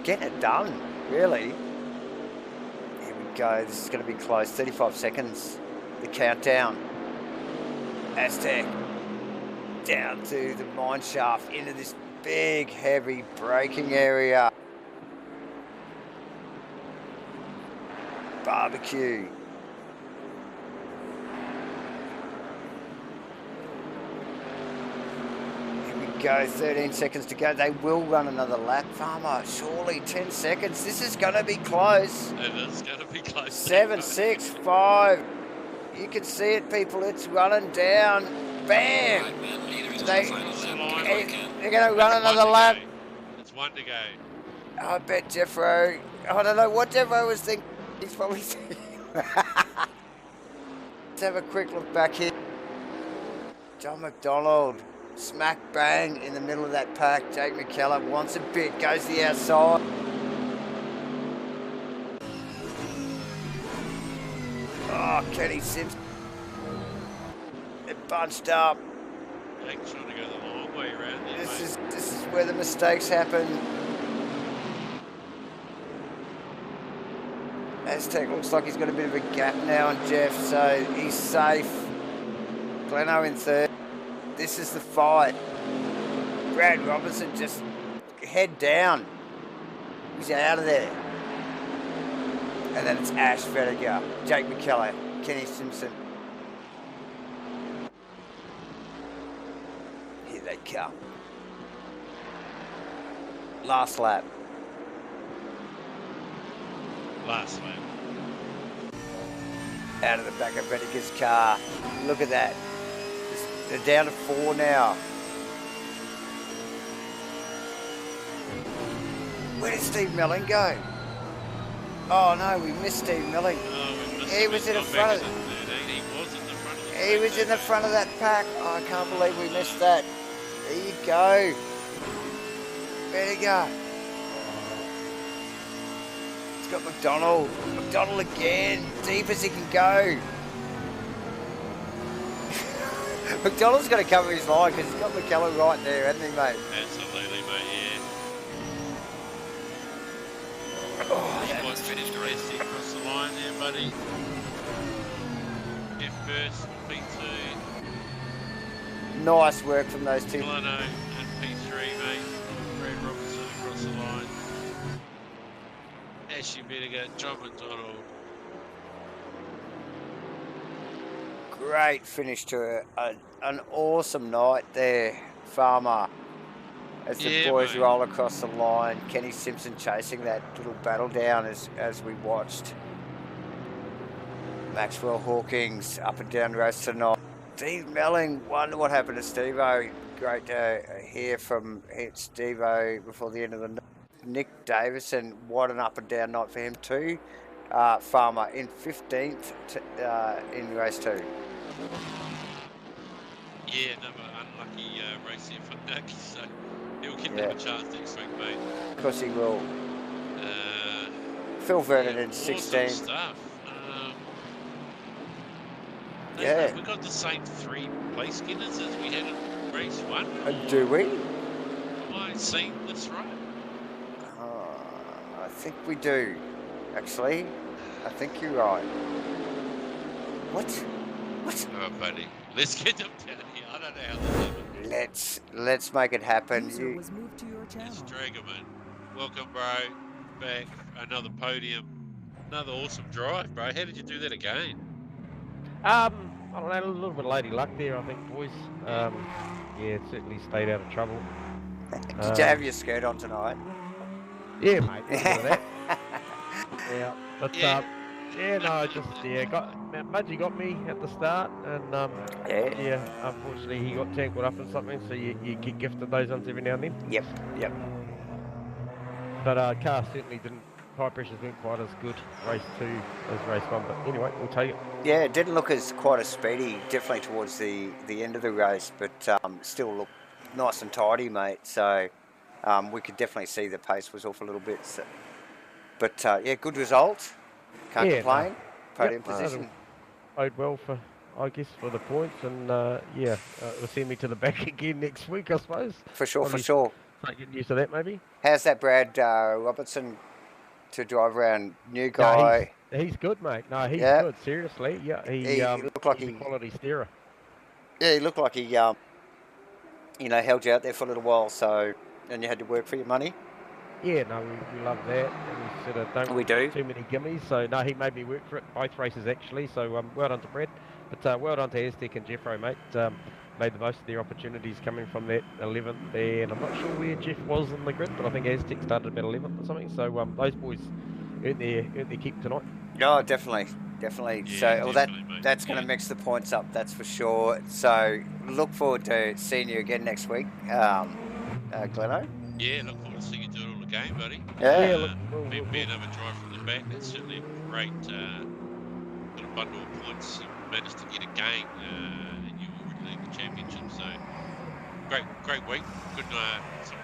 getting it done, really. Here we go, this is going to be close, 35 seconds, the countdown. Aztec down to the mine shaft into this big heavy braking area. Barbecue. Here we go, 13 seconds to go. They will run another lap, Farmer. Surely 10 seconds. This is going to be close. It is going to be close. 7, 6, 5. You can see it, people. It's running down. Bam! Right, man. Leader is They're going going to run another lap. It's one to go. I bet Jeffro I don't know what Devo was thinking. He's probably thinking. Let's have a quick look back here. John McDonald, smack bang in the middle of that pack. Jake McKellar wants a bit, goes to the outside. Oh, Kenny Simpson. It bunched up. Jake trying to go the long way around there, This mate. is where the mistakes happen. Aztec looks like he's got a bit of a gap now on Jeff, so he's safe. Gleno in third. This is the fight. Brad Robertson just head down. He's out of there. And then it's Ash Vediger, Jake McKellar, Kenny Simpson. Here they come. Last lap. Last lap. Out of the back of Vediger's car. Look at that. They're down to 4 now. Where did Steve Milling go? Oh no, we missed Steve Milling. Oh, we missed He him. was He's in the got front back of in 13. He was in the front of the He was in the front of that pack. Oh, I can't believe we missed that. There you go. Vediger. It's got McDonald. McDonald again. Deep as he can go. McDonald's got to cover his line because he's got McKellar right there, hasn't he, mate? Absolutely, mate, yeah. Oh, He was finished already across the line there, buddy. F1st, P2. nice work from those two. Gleno and P3, mate. Brad Robertson across the line. Ashley Vediger, John McDonald. Great finish to an awesome night there, Farmer. As the boys mate. roll across the line, Kenny Simpson chasing that little battle down as we watched. Maxwell Hawkins up and down race tonight. Steve Melling, wonder what happened to Steve-O. Great to hear from Steve-O before the end of the night. Nick Davison, what an up and down night for him too. Farmer in 15th in race 2. Yeah, another unlucky race here for Nick, so he'll give them a chance next week, mate. Of course he will. Phil Vernon in 16th. Awesome stuff. Yeah. We got the same 3 place getters as we had in race 1. Do we? Am I seeing this right? I think we do, actually. I think you're right. What? Oh, buddy. Let's get them down here. I don't know how this happened. Let's make it happen. User was moved to your channel. Let's drag him in. Welcome, bro. Back. Another podium. Another awesome drive, bro. How did you do that again? I don't know, a little bit of lady luck there, I think, boys. Yeah, certainly stayed out of trouble. Did you have your skirt on tonight? Yeah, mate. A little bit of that. Yeah, but Mudgy got me at the start, and unfortunately he got tangled up in something, so you get gifted those ones every now and then. Yep. But car certainly didn't. High pressures weren't quite as good race 2 as race 1, but anyway, we'll take it. Yeah, it didn't look as quite as speedy, definitely towards the end of the race, but still looked nice and tidy, mate. So we could definitely see the pace was off a little bit. So. But yeah, good result. Can't complain. Podium position. Owed well for, I guess, for the points, and it'll send me to the back again next week, I suppose. For sure. Get used to that, maybe. How's that Brad Robertson to drive around? New guy. No, he's good, mate. No, he's good. Seriously, yeah. He looked like he's a quality steerer. Yeah, he looked like he, held you out there for a little while. So, and you had to work for your money. Yeah, no, we love that. And we sort of don't we do too many gimmies. So no, he made me work for it both races actually. So well done to Brad, but well done to Aztec and Jeffro, mate. Made the most of their opportunities coming from that 11th there, and I'm not sure where Jeff was in the grid, but I think Aztec started about 11th or something. So those boys earned their keep tonight. Oh, definitely. Yeah, So that's going to mix the points up, that's for sure. So look forward to seeing you again next week, Gleno. Yeah, look forward to seeing you do it all game, buddy. Yeah. Being able to drive from the back, that's certainly a great sort of bundle of points. You managed to get a gain, and you already lead the championship. So great week. Good, some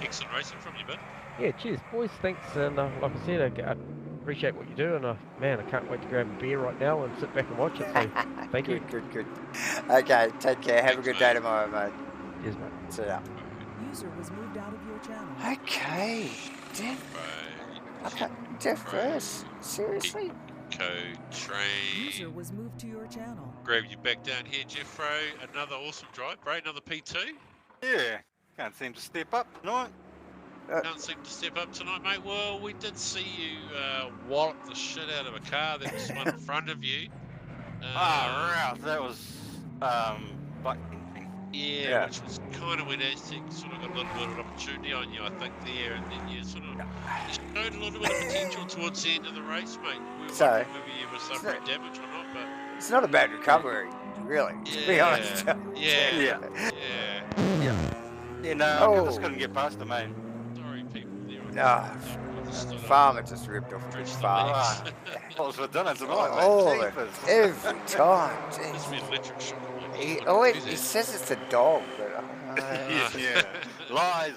excellent racing from you, bud. Yeah, cheers, boys. Thanks, and like I said, I appreciate what you do, and man, I can't wait to grab a beer right now and sit back and watch it. So, thank you. Good. Okay, take care. Have a good day tomorrow, mate. Cheers, mate. See ya. User was moved out of your channel. Okay, Jeff first. Seriously? Train. User was moved to your channel. Grab you back down here, Jeffro. Another awesome drive, Bray. Another P2. Yeah, can't seem to step up tonight. Can't seem to step up tonight, mate. Well, we did see you wallop the shit out of a car that was one in front of you. Ralph, that was yeah, which was kind of when Aztec sort of got a little bit of an opportunity on you, I think, there, and then you sort of you showed a little bit of potential towards the end of the race, mate. We were wondering whether you were suffering damage or not, but it's not a bad recovery, really, to be honest. Yeah. Yeah, no, I just couldn't get past the main. Sorry, people there. No, the farmer just ripped off a big farm. What was for dinner tonight, Oh, every time. It's been electric shock. He says it's a dog, but yeah. Lies.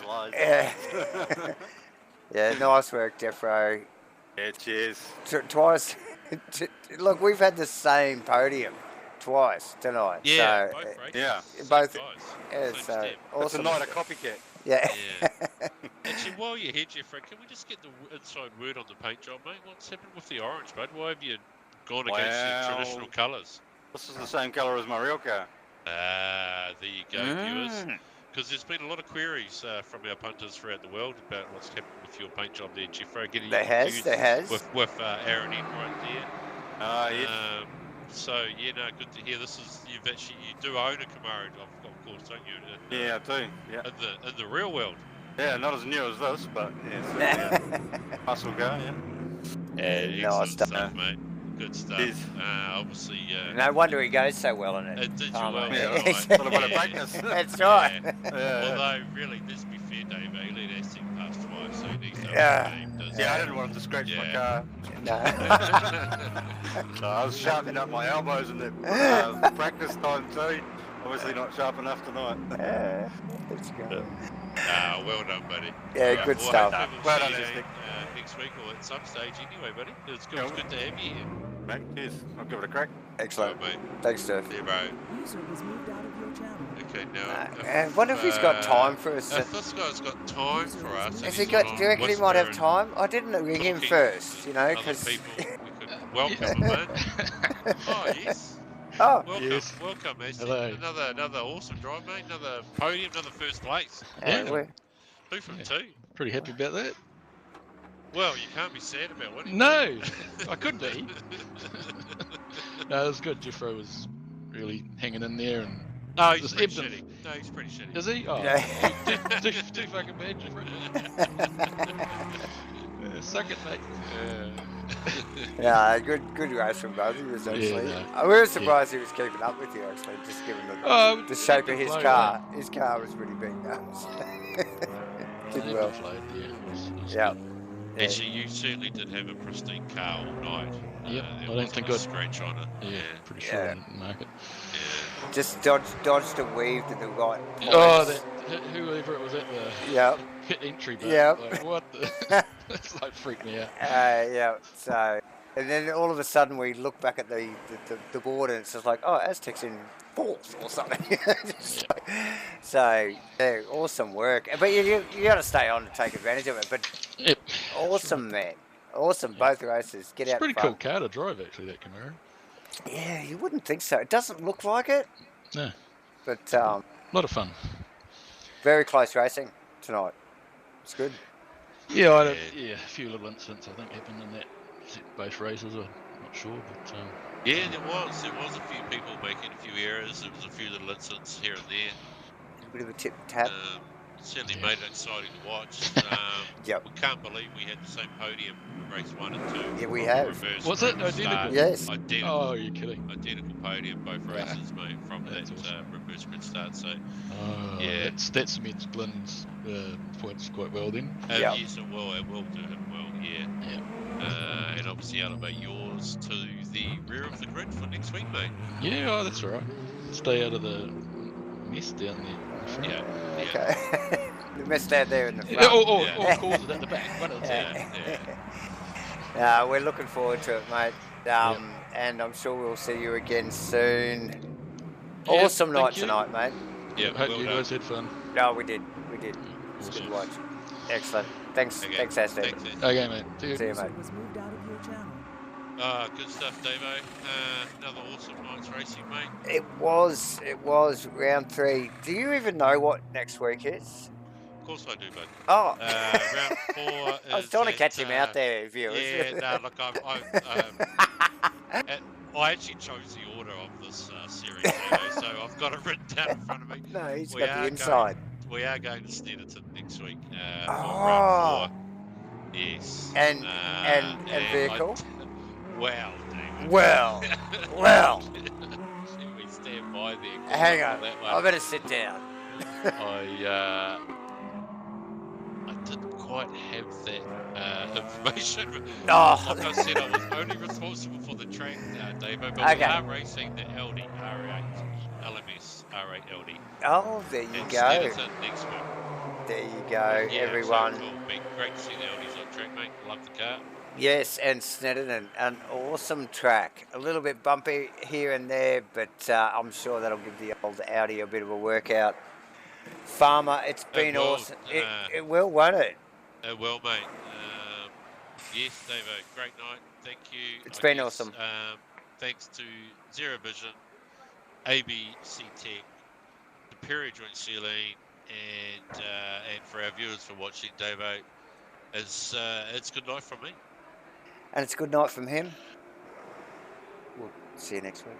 Yeah, nice work, Defro. Yeah, cheers. Twice. Look, we've had the same podium twice tonight. Yeah, so, both. Yeah, so awesome. It's a night of copycat. Yeah. Actually, while you're here, Jeffrey, can we just get the inside word on the paint job, mate? What's happened with the orange, bud? Why have you gone against your traditional colours? This is the same colour as my real car. There you go, viewers. Because there's been a lot of queries from our punters throughout the world about what's happened with your paint job there, Jeffrey. There has. With RND right there. Yes. So yeah, no, good to hear. You do own a Camaro, of course, don't you? Yeah, I do. Yeah. In the real world. Yeah, not as new as this, but yeah, muscle car. Yeah. Nice stuff, mate. Good stuff. Obviously. No wonder he goes so well in it. Did you well? Yeah, right. A little bit of practice. That's right. Although, really, let's be fair, Dave. He let Aston pass twice, so he needs to I didn't want him to scratch my car. No. So I was sharpening up my elbows in the practice time too. Obviously not sharp enough tonight. Let's go. Well done, buddy. Yeah, good stuff. Well done, next week or at some stage anyway, buddy. It's good to have you here. Mate, cheers. I'll give it a crack. Excellent. Mate. Thanks, Steph. Yeah, bro. User was moved out of your channel. Okay, now. I wonder if he's got time for us. If this guy's got time for us. Has he got? Do you reckon he might have time? I didn't ring him first, because. We could welcome him, man. Oh, yes. Oh, welcome, Aston. Hello. Another awesome drive, mate. Another podium, another first place. Yeah. 2 from 2. Pretty happy about that. Well, you can't be sad about winning. No, I could be. No, it was good. Jeffro was really hanging in there, and no, he's pretty shitty. No, he's pretty shitty. Is he? Oh, Yeah. too fucking bad, Jeffro. Suck it, mate. Yeah, good race from both of you, actually. Yeah, I was surprised he was keeping up with you, actually, just given the shape of his car. His car was really big now. Did well. Yeah. Actually, you certainly did have a pristine car all night. Yep, I don't think I'd scratch on it. Yeah, pretty sure I didn't mark it. Yeah. Just dodged and weaved in the right place. Oh, whoever it was at the pit entry, but like, what the? That's like freaked me out. So, and then all of a sudden we look back at the board and it's just like, oh, Aztec's in 4th or something. So, yeah, awesome work. But you got to stay on to take advantage of it. But awesome, man. Awesome, both races. Get out. It's a pretty cool car to drive, actually, that Camaro. Yeah, you wouldn't think so. It doesn't look like it. No. But a lot of fun. Very close racing tonight. It's good. Yeah, I had a few little incidents I think happened in both races. I'm not sure, but yeah, there was a few people making a few errors. There was a few little incidents here and there. A bit of a tip tap. certainly made it exciting to watch. Yep. We can't believe we had the same podium, race 1 and 2. Yeah, we from have. reverse Was it group identical? start. Yes. Identical. Oh, you're kidding. Identical podium, both races, mate, from that That's awesome. reverse grid start. So, Yeah, that cements Glenn's points quite well then. Yep. yes, it will. It will do him well. Yeah. And obviously elevate yours to the rear of the grid for next week, mate. Yeah, oh, that's all right. Stay out of the mess down there. Yeah. Okay. The mess down there in the front. Or cause it at the back. One of the two. We're looking forward to it, mate. And I'm sure we'll see you again soon. Yeah, Awesome night thank you. tonight, mate. Yeah, Hope you guys had fun. No, we did. It's a Awesome. good watch. Excellent. Thanks, Okay. thanks, Aston. Thanks, Ed. Okay, mate. See you. See you, User mate. was moved out of your channel. Good stuff, Davo. Another awesome night's racing, mate. It was round 3. Do you even know what next week is? Of course I do, bud. Oh. Round 4 is I was trying to catch him out at, there, viewers. Yeah, no, look, I actually chose the order of this series, so I've got it written down in front of me. No, he's got the inside. We are going to Snetterton next week for Oh. round 4. Yes. And vehicle? Wow, David. Well. We stand by there. Hang on. That one. I better sit down. I didn't quite have that information. Oh. Like I said, I was only responsible for the track, Davo, but we Okay. are racing the LD R8 LMS R8 LD. Oh, there you in go. Snetterton next week. There you go, Yeah, everyone. So cool. Be great to see the LDs on track, mate. Love the car. Yes, and Snetterton, an awesome track. A little bit bumpy here and there, but I'm sure that'll give the old Audi a bit of a workout. Farmer, it's been awesome. It will, won't it? It will, mate. Yes, Davo, great night. Thank you. It's been awesome. Thanks to Zero Vision, ABC Tech, Superior Joint Sealing, and for our viewers for watching, Davo. It's good night from me. And it's a good night from him. We'll see you next week.